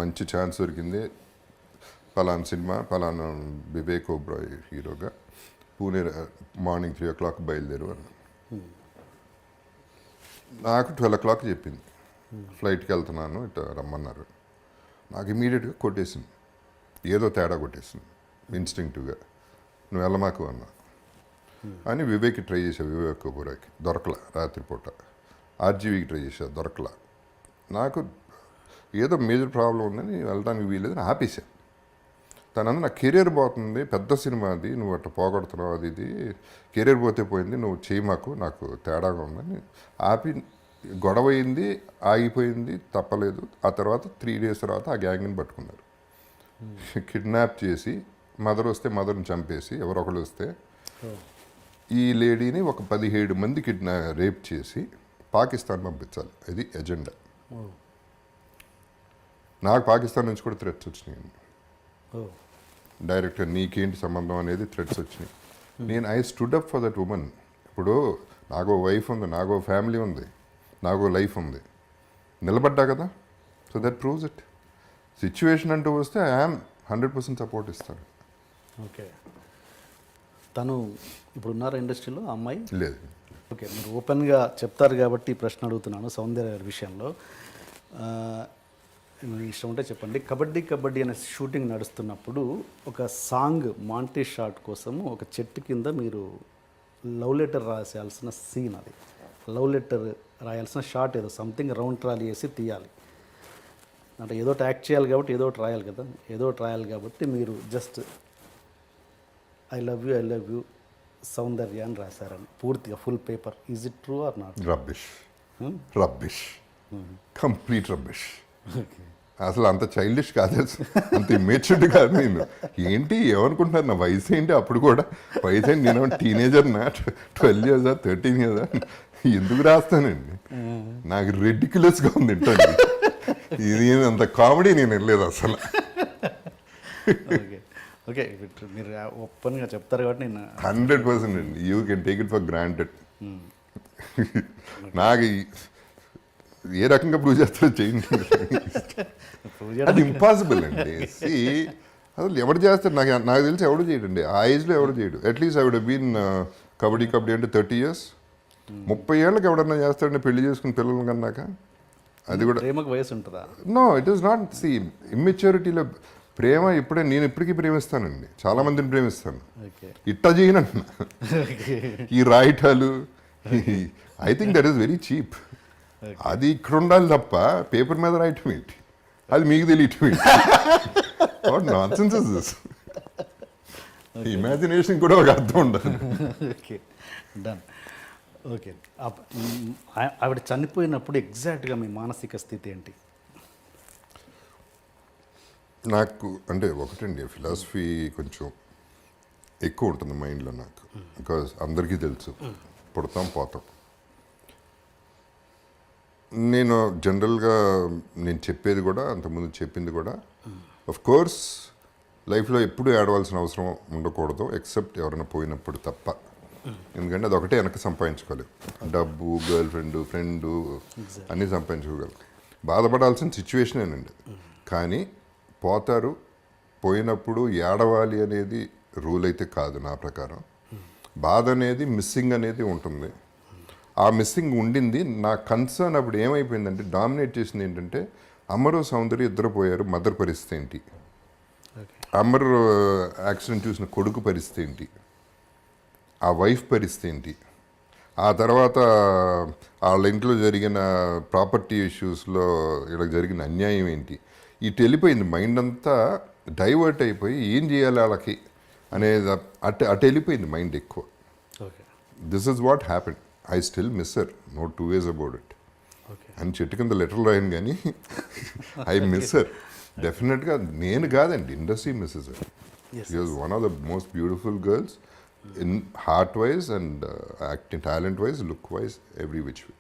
B: మంచి ఛాన్స్ దొరికింది, పలానా సినిమా, పలానా వివేక్ ఓబ్రాయ్ హీరోగా. పూణే మార్నింగ్ 3 o'clock బయలుదేరు అన్న. నాకు 12 o'clock చెప్పింది ఫ్లైట్కి వెళ్తున్నాను ఇట్లా రమ్మన్నారు. నాకు ఇమీడియట్గా కొట్టేసింది, ఏదో తేడా కొట్టేసింది ఇన్స్టింక్టివ్గా. నువ్వు వెళ్ళమాకు అన్నా అని వివేక్కి ట్రై చేశాను, వివేక్ కపూరాకి దొరకలా, రాత్రిపూట ఆర్జీవీకి ట్రై చేశా, దొరకలా. నాకు ఏదో మేజర్ ప్రాబ్లం ఉందని వెళ్ళడానికి వీలేదని ఆపేశాను. తనందు నా కెరీర్ పోతుంది, పెద్ద సినిమా అది, నువ్వు అట్లా పోగొడుతున్నావు, అది ఇది కెరీర్ పోతే పోయింది, నువ్వు చేయమాకు, నాకు తేడాగా ఉందని ఆపి. గొడవ అయింది, ఆగిపోయింది, తప్పలేదు. ఆ తర్వాత 3 days తర్వాత ఆ గ్యాంగ్ని పట్టుకున్నారు. కిడ్నాప్ చేసి మదర్ వస్తే మదర్ని చంపేసి, ఎవరొకరు వస్తే ఈ లేడీని ఒక 17 మంది రేప్ చేసి పాకిస్తాన్ పంపించాలి, ఇది ఎజెండా. నాకు పాకిస్తాన్ నుంచి కూడా థ్రెట్స్ వచ్చినాయి. డైరెక్ట్గా నీకేంటి సంబంధం అనేది థ్రెట్స్ వచ్చినాయి. నేను I stood up for that women. ఇప్పుడు నాకు వైఫ్ ఉంది, నాకు ఫ్యామిలీ ఉంది, నాకు లైఫ్ ఉంది, నిలబడ్డా కదా. So that proves it. Situation అంటూ వస్తే ఐఎమ్ 100% సపోర్ట్ ఇస్తాను.
A: ఓకే, తను ఇప్పుడు ఉన్నారా ఇండస్ట్రీలో ఆ అమ్మాయి?
B: లేదు.
A: ఓకే, మీరు ఓపెన్గా చెప్తారు కాబట్టి ఈ ప్రశ్న అడుగుతున్నాను. సౌందర్య గారి విషయంలో మీ ఇష్టం ఉంటే చెప్పండి. కబడ్డీ కబడ్డీ అనే షూటింగ్ నడుస్తున్నప్పుడు ఒక సాంగ్ మాంటేజ్ షాట్ కోసము ఒక చెట్టు కింద మీరు లవ్ లెటర్ రాయాల్సిన సీన్, అది లవ్ లెటర్ రాయాల్సిన షాట్, ఏదో సంథింగ్ రౌండ్ ట్రాలీ వేసి తీయాలి. అంటే ఏదో యాక్ట్ చేయాలి కాబట్టి ఏదో ఒకటి రాయాలి కదా, ఏదో ఒకటి రాయాలి కాబట్టి మీరు జస్ట్ ఐ లవ్ యూ సౌందర్య అని రాశారని పూర్తిగా full paper. Is it true or not?
B: Rubbish, complete rubbish. అసలు అంత చైల్డిష్ కాదు, అంత ఇమేచ్యూర్డ్ కాదు. నేను ఏంటి ఏమనుకుంటున్నారు, నా వయసు ఏంటి, అప్పుడు కూడా వయసు ఏంటి, నేను టీనేజర్ నా 12 years 13 years ఎందుకు రాస్తానండి? నాకు రెడిక్యులస్గా ఉంది ఇంటండి. ఇది అంత కామెడీ నేను వెళ్ళలేదు అసలు.
A: ఓకే ఓకే, మీరు ఓపెన్గా చెప్తారు కాబట్టి నేను
B: 100% అండి. You can take it for granted. నాకు ఏ రకంగా ప్రూవ్ చేస్తారో చేయండి, అది ఇంపాసిబుల్ అండి. అసలు ఎవరు చేస్తారు? నాకు తెలిసి ఎవడు చేయడండి, ఆ ఏజ్లో ఎవడు చేయడు. At least I would been kabaddi అంటే 30 years. 30 ఏళ్ళకి ఎవడన్నా చేస్తాడండి పెళ్లి చేసుకుని పిల్లలు కన్నాక. అది కూడా
A: ప్రేమకు వయసు ఉంటుందా?
B: No, it is not. See ఇమ్మెచ్యూరిటీలో ప్రేమ ఇప్పుడే, నేను ఇప్పటికీ ప్రేమిస్తానండి, చాలా మందిని ప్రేమిస్తాను. ఇట్టా చేయనంటున్నా, ఈ రాయటాలు I think that is very cheap. అది ఇక్కడ ఉండాలి తప్ప పేపర్ మీద రాయటం ఏంటి, అది మీకు తెలియటం ఏంటి? What nonsense is this? Imagination కూడా ఒక అర్థం ఉండాలి.
A: Okay, done. ఓకే, ఆవిడ చనిపోయినప్పుడు ఎగ్జాక్ట్గా మీ మానసిక స్థితి ఏంటి?
B: నాకు అంటే ఒకటండి, ఫిలాసఫీ కొంచెం ఎక్కువ ఉంటుంది మైండ్లో నాకు. బికాజ్ అందరికీ తెలుసు పుడతాం పోతాం. నేను జనరల్గా నేను చెప్పేది కూడా, అంతకుముందు చెప్పింది కూడా, ఆఫ్ కోర్స్ లైఫ్లో ఎప్పుడు ఏడవలసిన అవసరం ఉండకూడదు, ఎక్సెప్ట్ ఎవరైనా పోయినప్పుడు తప్ప. ఎందుకంటే అది ఒకటే వెనక సంపాదించుకోలేవు. డబ్బు, గర్ల్ ఫ్రెండ్ అన్నీ సంపాదించుకోగలరు. బాధపడాల్సిన సిచ్యువేషనేనండి. కానీ పోతారు, పోయినప్పుడు ఏడవాలి అనేది రూల్ అయితే కాదు నా ప్రకారం. బాధ అనేది, మిస్సింగ్ అనేది ఉంటుంది. ఆ మిస్సింగ్ ఉండింది. నా కన్సర్న్ అప్పుడు ఏమైపోయిందంటే, డామినేట్ చేసింది ఏంటంటే, అమరు సౌందర్య ఇద్దరు పోయారు, మదర్ పరిస్థితి ఏంటి, అమర్ యాక్సిడెంట్ చూసిన కొడుకు పరిస్థితి ఏంటి, ఆ వైఫ్ పరిస్థితి ఏంటి, ఆ తర్వాత వాళ్ళ ఇంట్లో జరిగిన ప్రాపర్టీ ఇష్యూస్లో ఇలా జరిగిన అన్యాయం ఏంటి, ఇటు వెళ్ళిపోయింది. మైండ్ అంతా డైవర్ట్ అయిపోయి ఏం చేయాలి వాళ్ళకి అనేది అటు వెళ్ళిపోయింది మైండ్ ఎక్కువ. This is what happened. I still miss her, no 2 ways about it. అని చెట్టు కింద లెటర్లు రాయను కానీ ఐ మిస్ హర్ డెఫినెట్గా. నేను కాదండి, industry misses her. She was one of the most beautiful girls in heart wise and acting talent wise, look wise, every which way.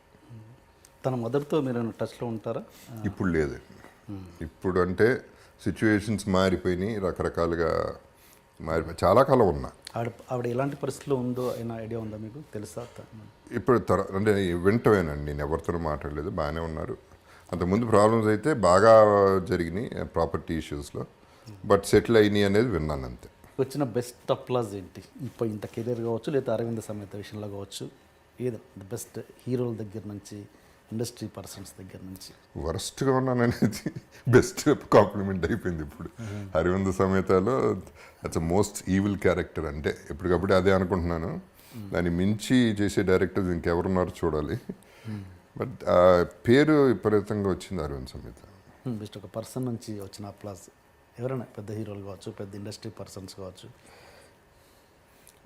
A: తన మదర్తో మీరు టచ్లో ఉంటారా?
B: ఇప్పుడు లేదండి. ఇప్పుడు అంటే సిచ్యువేషన్స్ మారిపోయినాయి, రకరకాలుగా మారిపోయి చాలా కాలం ఉన్నా.
A: ఆవిడ ఎలాంటి పరిస్థితిలో ఉందో అయినా ఐడియా ఉందా మీకు, తెలుసా?
B: ఇప్పుడు అంటే వింటవేనండి, నేను ఎవరితోనూ మాట్లాడలేదు, బాగానే ఉన్నారు. అంతకుముందు ప్రాబ్లమ్స్ అయితే బాగా జరిగినాయి ప్రాపర్టీ ఇష్యూస్లో, బట్ సెటిల్ అయినాయి అనేది విన్నాను అంతే.
A: వచ్చిన బెస్ట్ అప్లాజ్ ఏంటి ఇప్పుడు ఇంత కెరీర్ కావచ్చు లేదా అరవింద సమేత విషయంలో కావచ్చు ఏదో ద బెస్ట్ హీరోల దగ్గర నుంచి ఇండస్ట్రీ పర్సన్స్ దగ్గర నుంచి
B: వరస్ట్గా ఉన్నాననేది బెస్ట్ కాంప్లిమెంట్ అయిపోయింది ఇప్పుడు. అరవింద సమేతలో దట్స్ మోస్ట్ ఈవిల్ క్యారెక్టర్ అంటే ఎప్పటికప్పుడు అదే అనుకుంటున్నాను. దాన్ని మించి చేసే డైరెక్టర్స్ ఇంకెవరున్నారో చూడాలి. బట్ పేరు విపరీతంగా వచ్చింది అరవింద సమేత.
A: బెస్ట్ ఒక పర్సన్ నుంచి వచ్చిన అప్లాజ్ ఎవరైనా పెద్ద హీరోలు కావచ్చు పెద్ద ఇండస్ట్రీ పర్సన్స్ కావచ్చు.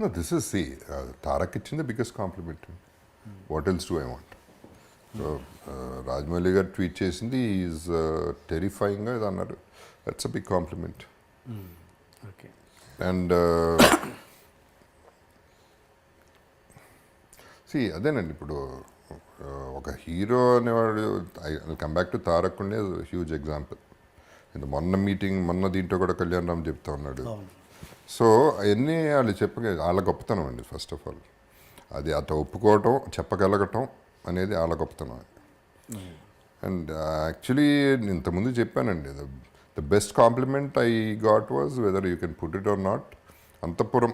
B: No this is see Tarak ఇచ్చింది biggest compliment. What else do I want. So Rajamouli garu tweet చేసింది ఈజ్ టెరిఫైయింగ్గా ఇది అన్నారు. That's a big compliment.
A: Okay
B: and see అదేనండి ఇప్పుడు ఒక హీరో అనేవాడు I come back to Tarak ఉండే హ్యూజ్ ఎగ్జాంపుల్. మొన్న దీంట్లో కూడా కళ్యాణ్ రామ్ చెప్తా ఉన్నాడు. సో అవన్నీ వాళ్ళు వాళ్ళ గొప్పతనం అండి. ఫస్ట్ ఆఫ్ ఆల్ అది అత ఒప్పుకోవటం చెప్పగలగటం అనేది వాళ్ళ గొప్పతనం. అండ్ యాక్చువల్లీ ఇంతకుముందు చెప్పానండి the best compliment I got was whether you can put it or not. అంతఃపురం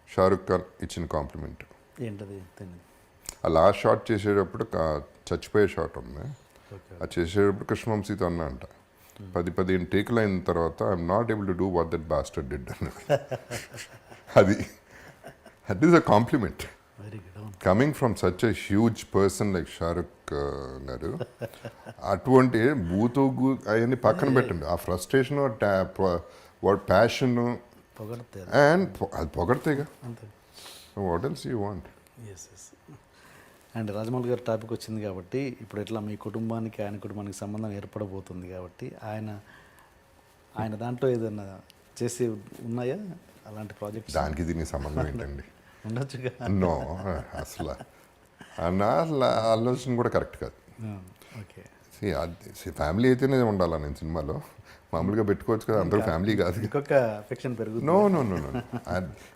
B: షారుఖ్ ఖాన్ ఇచ్చిన కాంప్లిమెంట్
A: ఏంటది తెలియదు.
B: ఆ లాస్ట్ షాట్ చేసేటప్పుడు చచ్చిపోయే షాట్ ఉంది. అది చేసేటప్పుడు కృష్ణవంశీతో అన్నా అంట 10-15 టేకులు అయిన తర్వాత I'm not able to do what that bastard did అన్నాడు. That is a compliment
A: very good.
B: Coming from such a huge person like Shahrukh garu. అటువంటి అవన్నీ పక్కన పెట్టండి. ఆ ఫ్రస్ట్రేషన్ వాట్ ప్యాషన్
A: పొగడతారు
B: అండ్ అది పొగడతేగా.
A: అంతే.
B: What else you want.
A: Yes yes. And Rajamouli గారి టాపిక్ వచ్చింది కాబట్టి ఇప్పుడు ఎట్లా మీ కుటుంబానికి ఆయన కుటుంబానికి సంబంధం ఏర్పడబోతుంది కాబట్టి ఆయన దాంట్లో ఏదైనా చేసి ఉన్నాయా అలాంటి ప్రాజెక్ట్స్?
B: దానికి దీనికి సంబంధం ఏంటండి?
A: ఉండొచ్చుగా.
B: నో అసలు ఆలోచన కూడా కరెక్ట్ కాదు.
A: ఓకే.
B: ఫ్యామిలీ అయితేనే ఉండాలా నేను సినిమాలో. మామూలుగా పెట్టుకోవచ్చు కదా, అందరూ ఫ్యామిలీ కాదు.
A: ఇంకొక అఫెక్షన్ పెరుగుతుంది.
B: నో నో నో నో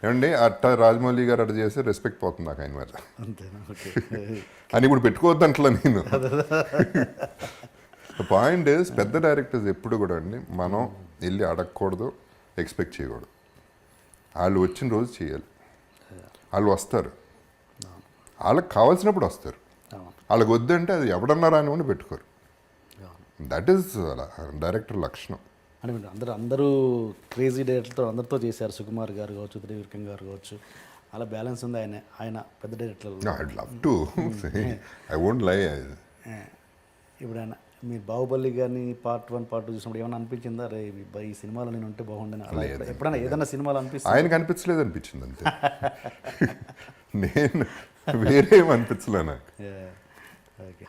B: ఏమండి అట్ట రాజమౌళి గారు అట్ట చేస్తే రెస్పెక్ట్ పోతుంది నాకు ఆయన మీద.
A: అంతేనా? ఓకే.
B: అని ఇప్పుడు పెట్టుకోవద్దు అంటలా నేను. పాయింట్ ఇస్ పెద్ద డైరెక్టర్స్ ఎప్పుడు కూడా అండి మనం వెళ్ళి అడగకూడదు, ఎక్స్పెక్ట్ చేయకూడదు. వాళ్ళు వచ్చిన రోజు చేయాలి. వాళ్ళు వస్తారు, వాళ్ళకి కావాల్సినప్పుడు వస్తారు. వాళ్ళకి వద్దంటే అది ఎవడన్నారా అని కూడా పెట్టుకోరు. దట్ ఈస్ డైరెక్టర్ లక్షణం.
A: అంటే అందరూ క్రేజీ డైరెక్టర్తో అందరితో చేశారు. సుకుమార్ గారు కావచ్చు, త్రివిక్రమ్ గారు కావచ్చు, అలా బ్యాలెన్స్ ఉంది. ఆయన పెద్ద director.
B: I'd love to I won't లై.
A: ఇప్పుడు ఆయన మీరు బాహుబలి గారిని పార్ట్ 1 పార్ట్ 2 చూసినప్పుడు ఏమైనా అనిపించిందా రే ఈ సినిమాలో నేను ఉంటే బాగుండని? అలా ఎప్పుడైనా ఏదైనా సినిమాలో అనిపిస్తుంది?
B: ఆయనకు అనిపించలేదు అనిపించింది అంతే. నేను వేరేం అనిపించలే నాకు.
A: ఓకే.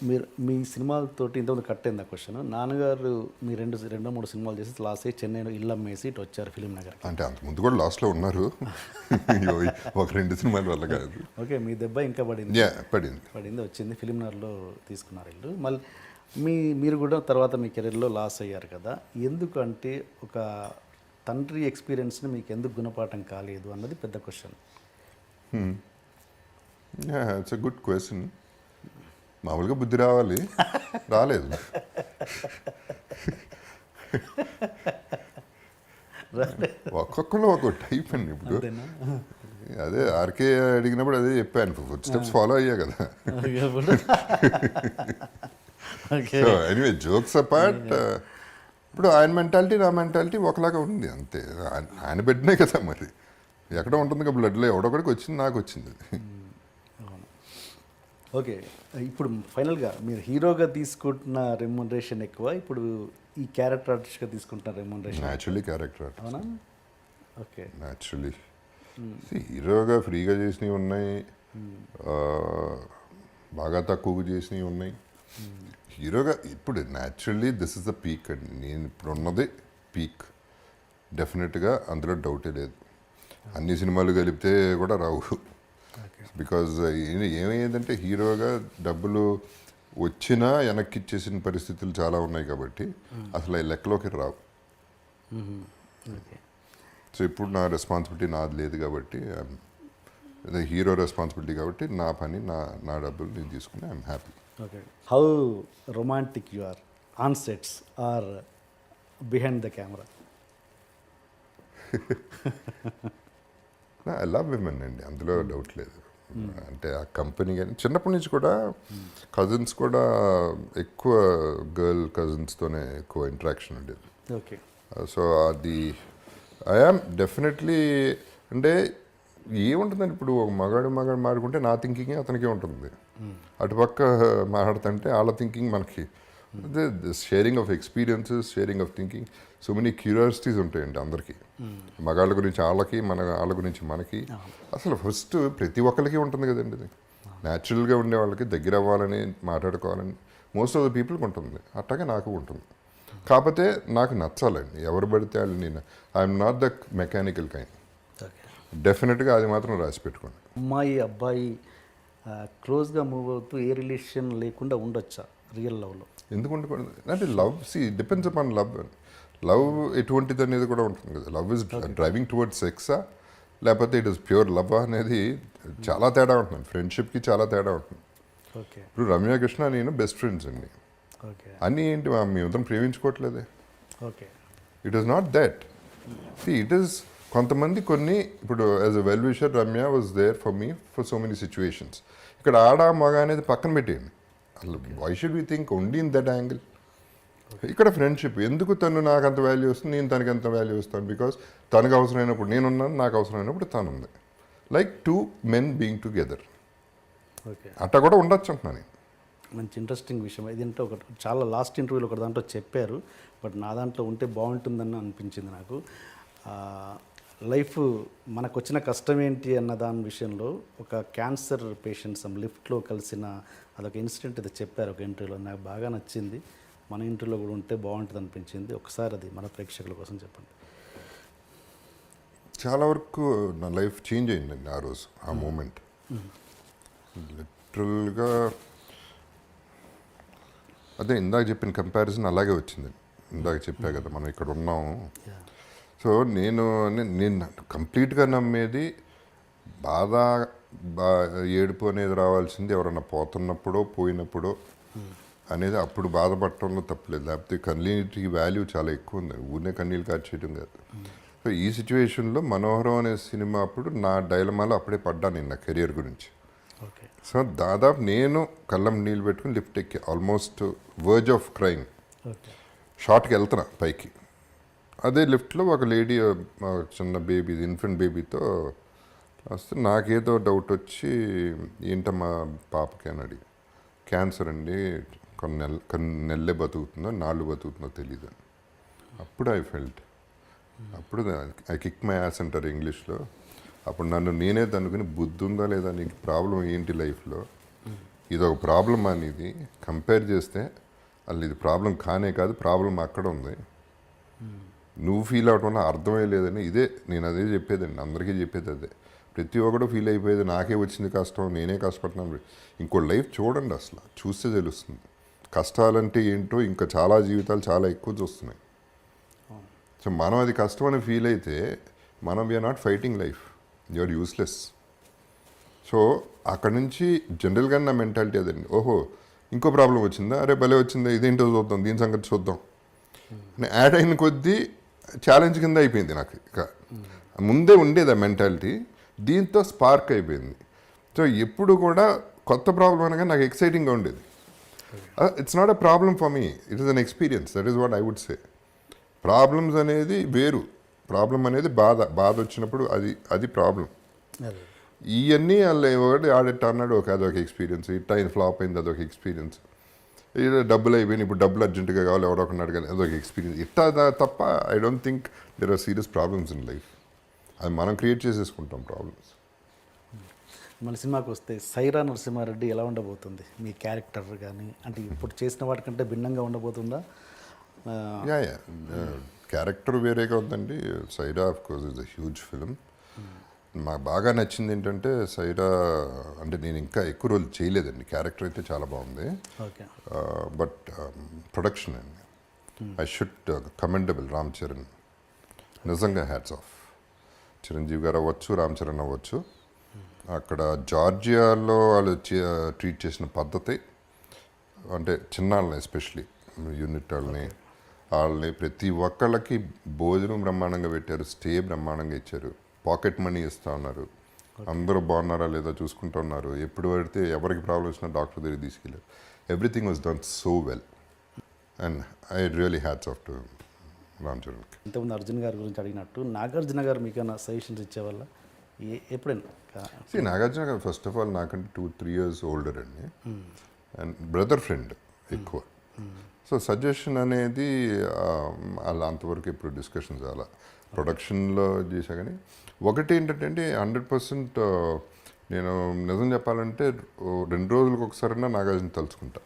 A: మీరు మీ సినిమాలతోటి ఇంతకుముందు కట్ అయింది ఆ క్వశ్చన్. నాన్నగారు మీ 2-3 సినిమాలు చేసి లాస్ట్ అయ్యి చెన్నైలో ఇల్లు అమ్మేసి ఇటు వచ్చారు ఫిలిం నగర్.
B: అంటే అంత ముందు కూడా లాస్ట్లో ఉన్నారు. ఒక 2 సినిమాల వల్ల కాదు.
A: ఓకే. మీ దెబ్బ ఇంకా పడింది.
B: పడింది
A: వచ్చింది. ఫిలిం నగర్లో తీసుకున్నారు ఇల్లు. మళ్ళీ మీరు కూడా తర్వాత మీ కెరీర్లో లాస్ అయ్యారు కదా. ఎందుకు అంటే ఒక తండ్రి ఎక్స్పీరియన్స్ని మీకు ఎందుకు గుణపాఠం కాలేదు అన్నది పెద్ద question.
B: It's a good question. మామూలుగా బుద్ధి రావాలి, రాలేదు. ఒక్కొక్కరు ఒక్కొక్క టైప్ అండి. ఇప్పుడు అదే ఆర్కే అడిగినప్పుడు అదే చెప్పాను, ఫుడ్ స్టెప్స్ ఫాలో అయ్యా కదా. సో ఎనీవే జోక్స్ అపార్ట్, ఇప్పుడు ఆయన మెంటాలిటీ నా మెంటాలిటీ ఒకలాగా ఉంది అంతే. ఆయన పెట్టినాయి కదా, మరి ఎక్కడ ఉంటుంది కదా బ్లడ్లో. ఎవడొకడికి వచ్చింది, నాకు వచ్చింది.
A: ఓకే. ఇప్పుడు ఫైనల్గా మీరు హీరోగా తీసుకుంటున్న రెమ్యునరేషన్ ఎక్కువ, ఇప్పుడు ఈ క్యారెక్టర్ ఆర్టిస్ట్గా తీసుకుంటున్న రెమ్యునరేషన్?
B: Naturally character artist.
A: అవునా? ఓకే.
B: న్యాచురల్లీ హీరోగా ఫ్రీగా చేసినవి ఉన్నాయి, బాగా తక్కువగా చేసినవి ఉన్నాయి. హీరోగా ఇప్పుడు naturally this is the peak అండి. నేను ఇప్పుడు ఉన్నది పీక్ డెఫినెట్గా, అందులో డౌటే లేదు. అన్ని సినిమాలు కలిపితే కూడా రావు. బికాజ్ ఏమైందంటే హీరోగా డబ్బులు వచ్చినా వెనక్కి ఇచ్చేసిన పరిస్థితులు చాలా ఉన్నాయి కాబట్టి అసలు ఈ లెక్కలోకి రావు. సో ఇప్పుడు నా రెస్పాన్సిబిలిటీ నాది లేదు కాబట్టి, హీరో రెస్పాన్సిబిలిటీ కాబట్టి నా పని నా డబ్బులు నేను తీసుకుని I'm happy.
A: Okay. How romantic you are on sets or behind the camera?
B: I love women అండి, అందులో డౌట్ లేదు. అంటే ఆ కంపెనీ కానీ చిన్నప్పటి నుంచి కూడా కజిన్స్ కూడా ఎక్కువ గర్ల్ కజిన్స్తోనే ఎక్కువ ఇంటరాక్షన్ ఉండేది.
A: ఓకే.
B: సో అది ఐఆమ్ డెఫినెట్లీ అంటే ఏముంటుందండి, ఇప్పుడు ఒక మగాడు మాట్లాడుకుంటే నా థింకింగ్ అతనికే ఉంటుంది, అటుపక్క మాట్లాడుతుంటే వాళ్ళ థింకింగ్ మనకి. Sharing of experiences, sharing of thinking, so many curiosities ఉంటాయండి అందరికీ. మగాళ్ళ గురించి వాళ్ళకి, వాళ్ళ గురించి మనకి. అసలు ఫస్ట్ ప్రతి ఒక్కరికి ఉంటుంది కదండి ఇది. న్యాచురల్గా ఉండే వాళ్ళకి దగ్గర అవ్వాలని, మాట్లాడుకోవాలని మోస్ట్ ఆఫ్ ద పీపుల్కి ఉంటుంది. అట్లాగే నాకు ఉంటుంది. కాకపోతే నాకు నచ్చాలండి, ఎవరు పడితే వాళ్ళు. నేను I'm not the mechanical kind. డెఫినెట్గా అది మాత్రం రాసి పెట్టుకోండి.
A: అమ్మాయి అబ్బాయి క్లోజ్గా మూవ్ అవుతూ ఏ రిలేషన్ లేకుండా ఉండొచ్చా రియల్ లవ్లో?
B: ఎందుకు ఉండకూడదు అంటే love depends upon love. Love ఎటువంటిది అనేది కూడా ఉంటుంది కదా. లవ్ ఇస్ డ్రైవింగ్ టువర్డ్స్ సెక్సా లేకపోతే ఇట్ ఇస్ ప్యూర్ లవ్ అనేది చాలా తేడా ఉంటుంది. ఫ్రెండ్షిప్కి చాలా తేడా ఉంటుంది.
A: ఓకే.
B: ఇప్పుడు రమ్య కృష్ణ నేను బెస్ట్ ఫ్రెండ్స్ అండి.
A: ఓకే.
B: అన్నీ ఏంటి మేమిద్దరం ప్రేమించుకోవట్లేదే.
A: Okay.
B: It is not that. It is కొంతమంది కొన్ని ఇప్పుడు as a well wisher Ramya was there for me for so many situations. ఇక్కడ ఆడ మగ అనేది పక్కన పెట్టేయండి. అసలు why should we think only in that angle? ఇక్కడ ఫ్రెండ్షిప్ ఎందుకు, తను నాకు అంత వాల్యూ వస్తుంది, నేను తనకి ఎంత వాల్యూ ఇస్తాను. బికాస్ తనకు అవసరమైనప్పుడు నేనున్నాను, నాకు అవసరమైనప్పుడు తను ఉంది. Like two men being together.
A: Okay.
B: అట్లా కూడా ఉండొచ్చు అంటున్నాను నేను.
A: మంచి ఇంట్రెస్టింగ్ విషయం. ఇదంటే ఒకటి చాలా లాస్ట్ ఇంటర్వ్యూలో ఒక దాంట్లో చెప్పారు, బట్ నా దాంట్లో ఉంటే బాగుంటుందని అనిపించింది నాకు. లైఫ్ మనకు వచ్చిన కష్టం ఏంటి అన్న దాని విషయంలో ఒక క్యాన్సర్ పేషెంట్స్ లిఫ్ట్లో కలిసిన అదొక ఇన్సిడెంట్ ఇది చెప్పారు ఒక ఇంటర్వ్యూలో. నాకు బాగా నచ్చింది. మన ఇంటర్వ్యూలో కూడా ఉంటే బాగుంటుంది అనిపించింది. ఒకసారి అది మన ప్రేక్షకుల కోసం చెప్పండి.
B: చాలా వరకు నా లైఫ్ చేంజ్ అయిందండి ఆ రోజు, ఆ మూమెంట్. లిటరల్గా అదే ఇందాక చెప్పిన కంపారిజన్ అలాగే వచ్చిందండి. ఇందాక చెప్పా కదా మనం ఇక్కడ ఉన్నాము. సో నేను కంప్లీట్గా నమ్మేది ఏడుపు అనేది రావాల్సింది ఎవరన్నా పోతున్నప్పుడో పోయినప్పుడో అనేది. అప్పుడు బాధపడటంలో తప్పలేదు. లేకపోతే కన్నీటికి వాల్యూ చాలా ఎక్కువ ఉంది, ఊరినే కన్నీళ్ళు కార్చేయడం కాదు. సో ఈ సిచ్యువేషన్లో మనోహరం అనే సినిమా అప్పుడు నా డైలమాలో అప్పుడే పడ్డాను నేను నా కెరియర్ గురించి.
A: ఓకే.
B: సో దాదాపు నేను కళ్ళం నీళ్ళు పెట్టుకుని లిఫ్ట్ ఎక్కి almost verge of crime.
A: Okay.
B: షార్ట్కి వెళ్తున్నా పైకి. అదే లిఫ్ట్లో ఒక లేడీ చిన్న బేబీ, ఇన్ఫెంట్ బేబీతో వస్తే నాకేదో డౌట్ వచ్చి ఏంటమ్మా పాపకి అని అడిగి, క్యాన్సర్ అండి, కొన్ని నెలలే బతుకుతుందో నాళ్ళు బతుకుతుందో తెలీదు. అప్పుడు ఐ ఫెల్ట్, అప్పుడు ఐ కిక్ మై యాస్ అంటారు ఇంగ్లీష్లో. అప్పుడు నన్ను నేనే తనుకుని బుద్ధి ఉందా లేదా, నీకు ప్రాబ్లం ఏంటి లైఫ్లో, ఇది ఒక ప్రాబ్లం అనేది కంపేర్ చేస్తే అసలు ఇది ప్రాబ్లం కానే కాదు, ప్రాబ్లం అక్కడ ఉంది, నువ్వు ఫీల్ అవటం వల్ల అర్థమే లేదని. ఇదే నేను అదే చెప్పేదండి, అందరికీ చెప్పేది అదే. ప్రతి ఒక్కడు ఫీల్ అయిపోయేది నాకే వచ్చింది కష్టం, నేనే కష్టపడుతున్నాను. ఇంకో లైఫ్ చూడండి, అసలు చూస్తే తెలుస్తుంది కష్టాలంటే ఏంటో. ఇంకా చాలా జీవితాలు చాలా ఎక్కువ చూస్తున్నాయి. సో మనం అది కష్టం అని ఫీల్ అయితే మనం we are not fighting life, you are useless. So అక్కడి నుంచి జనరల్గా నా మెంటాలిటీ అదండి. ఓహో ఇంకో ప్రాబ్లం వచ్చిందా, అరే భలే వచ్చిందా, ఇదేంటో చూద్దాం, దీని సంగతి చూద్దాం అని యాడ్ అయిన కొద్దీ ఛాలెంజ్ కింద అయిపోయింది నాకు. ఇక ముందే ఉండేది ఆ మెంటాలిటీ, దీంతో స్పార్క్ అయిపోయింది. సో ఎప్పుడు కూడా కొత్త ప్రాబ్లం అనగా నాకు ఎక్సైటింగ్గా ఉండేది. It's not a problem for me, it is an experience. That is what I would say. Problems అనేది వేరు, ప్రాబ్లం అనేది బాధ వచ్చినప్పుడు అది ప్రాబ్లం. ఇవన్నీ వాళ్ళు ఆడేట అన్నాడు, అదొక ఎక్స్పీరియన్స్. ఇట్టా ఫ్లాప్ అయింది, అదొక ఎక్స్పీరియన్స్. డబ్బులు అయిపోయినాయి, ఇప్పుడు డబ్బులు అర్జెంటుగా కావాలి, ఎవరో ఒకరిని అడగాలి, అదొక ఎక్స్పీరియన్స్. ఇట్టా తప్ప I don't think there are serious problems in life. అది మనం క్రియేట్ చేసేసుకుంటాం ప్రాబ్లమ్స్.
A: మన సినిమాకి వస్తే సైరా నరసింహారెడ్డి ఎలా ఉండబోతుంది మీ క్యారెక్టర్ కానీ, అంటే ఇప్పుడు చేసిన వాటికంటే భిన్నంగా ఉండబోతుందా?
B: యా క్యారెక్టర్ వేరేగా ఉందండి. Sye Raa of course is a huge film. మాకు బాగా నచ్చింది ఏంటంటే సైరా అంటే నేను ఇంకా ఎక్కువ రోజులు చేయలేదండి. క్యారెక్టర్ అయితే చాలా బాగుంది.
A: ఓకే.
B: బట్ ప్రొడక్షన్ అండి I should commendable. Ram Charan నిజంగా హ్యాట్స్ ఆఫ్. చిరంజీవి గారు అవ్వచ్చు, రామ్ చరణ్ అవ్వచ్చు. అక్కడ జార్జియాలో వాళ్ళు ట్రీట్ చేసిన పద్ధతి, అంటే చిన్నాళ్ళని ఎస్పెషలీ యూనిట్ వాళ్ళని వాళ్ళని ప్రతి ఒక్కళ్ళకి భోజనం బ్రహ్మాండంగా పెట్టారు, స్టే బ్రహ్మాండంగా ఇచ్చారు, పాకెట్ మనీ ఇస్తూ ఉన్నారు, అందరూ బాగున్నారా లేదా చూసుకుంటూ ఉన్నారు, ఎప్పుడు పడితే ఎవరికి ప్రాబ్లం వచ్చినా డాక్టర్ దగ్గర తీసుకెళ్ళారు. Everything was done so well and I really hats off to Ram Charan.
A: ఇంతకుముందు అర్జున్ గారి గురించి అడిగినట్టు నాగార్జున గారు మీకైనా సజెషన్స్ ఇచ్చేవాళ్ళ ఎప్పుడైనా?
B: నాగార్జున గారు ఫస్ట్ ఆఫ్ ఆల్ నాకంటే 2-3 years ఓల్డర్ అండి, అండ్ బ్రదర్ ఫ్రెండ్ ఎక్కువ. సో సజెషన్ అనేది అలా అంతవరకు ఇప్పుడు డిస్కషన్స్ అలా ప్రొడక్షన్లో చేశా. కానీ ఒకటి ఏంటంటే 100% నేను నిజం చెప్పాలంటే 2 రోజులకు ఒకసారైనా నాగార్జున తలుచుకుంటా.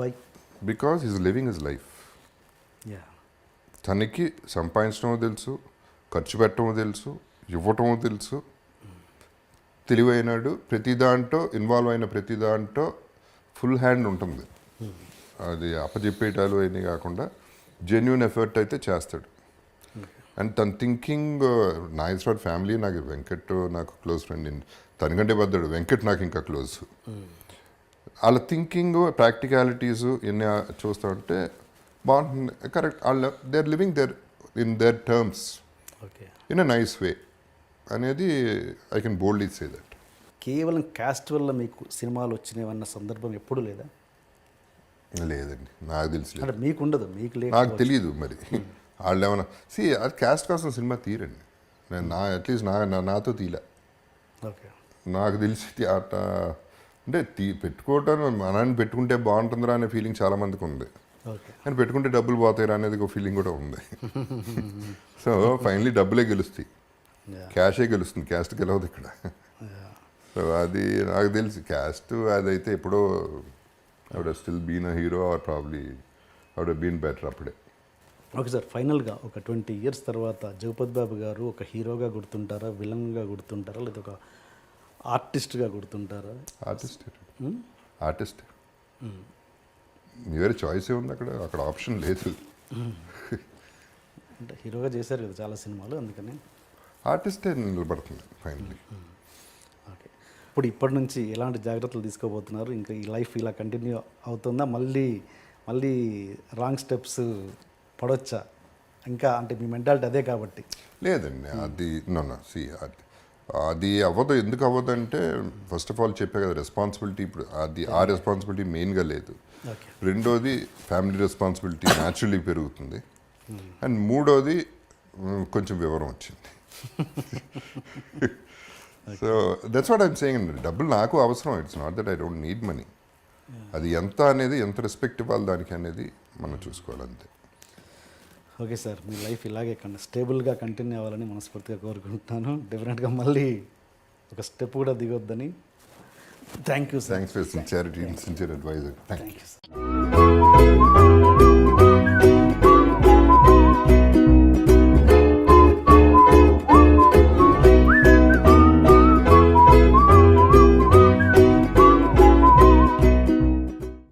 A: Why?
B: Because is living his life.
A: Yeah.
B: తనకి సంపాదించడమో తెలుసు, ఖర్చు పెట్టడమో తెలుసు, ఇవ్వటమో తెలుసు, తెలివైనాడు, ప్రతి దాంట్లో ఇన్వాల్వ్ అయిన ప్రతి దాంట్లో ఫుల్ హ్యాండ్ ఉంటుంది. అది అప్పచెప్పేటాలు అయినాయి కాకుండా జెన్యున్ ఎఫర్ట్ అయితే చేస్తాడు. అండ్ తన థింకింగ్ నాగేశ్వర ఫ్యామిలీ, నాకు వెంకట్ నాకు క్లోజ్ ఫ్రెండ్, తనకంటే పెద్దడు వెంకట్ నాకు ఇంకా క్లోజ్. వాళ్ళ థింకింగ్ ప్రాక్టికాలిటీస్ ఎన్ని చూస్తూ ఉంటే బాగుంటుంది. కరెక్ట్, వాళ్ళ they are living there in their terms
A: okay,
B: in a nice way అనేది I can boldly say that.
A: కేవలం క్యాస్ట్ వల్ల మీకు సినిమాలు వచ్చినాయన్న సందర్భం ఎప్పుడు లేదా?
B: లేదండి, నాకు తెలిసి
A: అంటే మీకు ఉండదు, మీకు లేదు,
B: నాకు తెలియదు మరి. వాళ్ళు ఏమన్నా అది క్యాస్ట్ కోసం సినిమా తీరండి. నేను అట్లీస్ట్ నాతో తీలే.
A: ఓకే,
B: నాకు తెలిసి అట్ట అంటే పెట్టుకోవటం మనని పెట్టుకుంటే బాగుంటుందిరా అనే ఫీలింగ్ చాలామందికి ఉంది.
A: ఓకే,
B: కానీ పెట్టుకుంటే డబ్బులు పోతాయిరా అనేది ఒక ఫీలింగ్ కూడా ఉంది. సో ఫైనలీ డబ్బులే గెలుస్తాయి, క్యాషే గెలుస్తుంది, క్యాస్ట్ గెలవదు ఇక్కడ. సో అది నాకు తెలిసి క్యాస్ట్ అదైతే ఎప్పుడో I would still been a hero or probably I would been better అప్పుడే.
A: ఓకే సార్, ఫైనల్గా ఒక 20 years తర్వాత జగపతి బాబు గారు ఒక హీరోగా గుర్తుంటారా, విలన్గా గుర్తుంటారా, లేదా ఒక ఆర్టిస్ట్గా గుర్తుంటారా?
B: ఆర్టిస్ట్ వేరే చాయిస్ ఉంది అక్కడ, అక్కడ ఆప్షన్ లేదు.
A: అంటే హీరోగా చేశారు కదా చాలా సినిమాలు, అందుకని
B: ఆర్టిస్టే నిలబడుతుంది ఫైనల్లీ.
A: ఓకే, ఇప్పుడు ఇప్పటి నుంచి ఎలాంటి జాగ్రత్తలు తీసుకోబోతున్నారు? ఇంకా ఈ లైఫ్ ఇలా కంటిన్యూ అవుతుందా, మళ్ళీ రాంగ్ స్టెప్స్ పడవచ్చా? ఇంకా అంటే మీ మెంటాలిటీ అదే కాబట్టి.
B: లేదండి, అది అది అవ్వదు. ఎందుకు అవ్వదు అంటే ఫస్ట్ ఆఫ్ ఆల్ చెప్పే కదా, రెస్పాన్సిబిలిటీ ఇప్పుడు అది ఆ రెస్పాన్సిబిలిటీ మెయిన్గా లేదు.
A: ఓకే,
B: రెండోది ఫ్యామిలీ రెస్పాన్సిబిలిటీ న్యాచురల్లీ పెరుగుతుంది. అండ్ మూడోది కొంచెం వివరం వచ్చింది. So that's what I'm saying అండి. డబ్బులు నాకు అవసరం, it's not that I don't need money. అది ఎంత అనేది, ఎంత రెస్పెక్ట్ ఇవ్వాలి దానికి అనేది మనం చూసుకోవాలి అంతే.
A: ఓకే సార్, మీ లైఫ్ ఇలాగే స్టేబుల్గా కంటిన్యూ అవ్వాలని మనస్ఫూర్తిగా కోరుకుంటున్నాను. డెఫినెట్గా మళ్ళీ ఒక స్టెప్ కూడా దిగొద్దని. Thank you sir.
B: Thanks for sincerity and sincere adviser.
A: Thank you sir.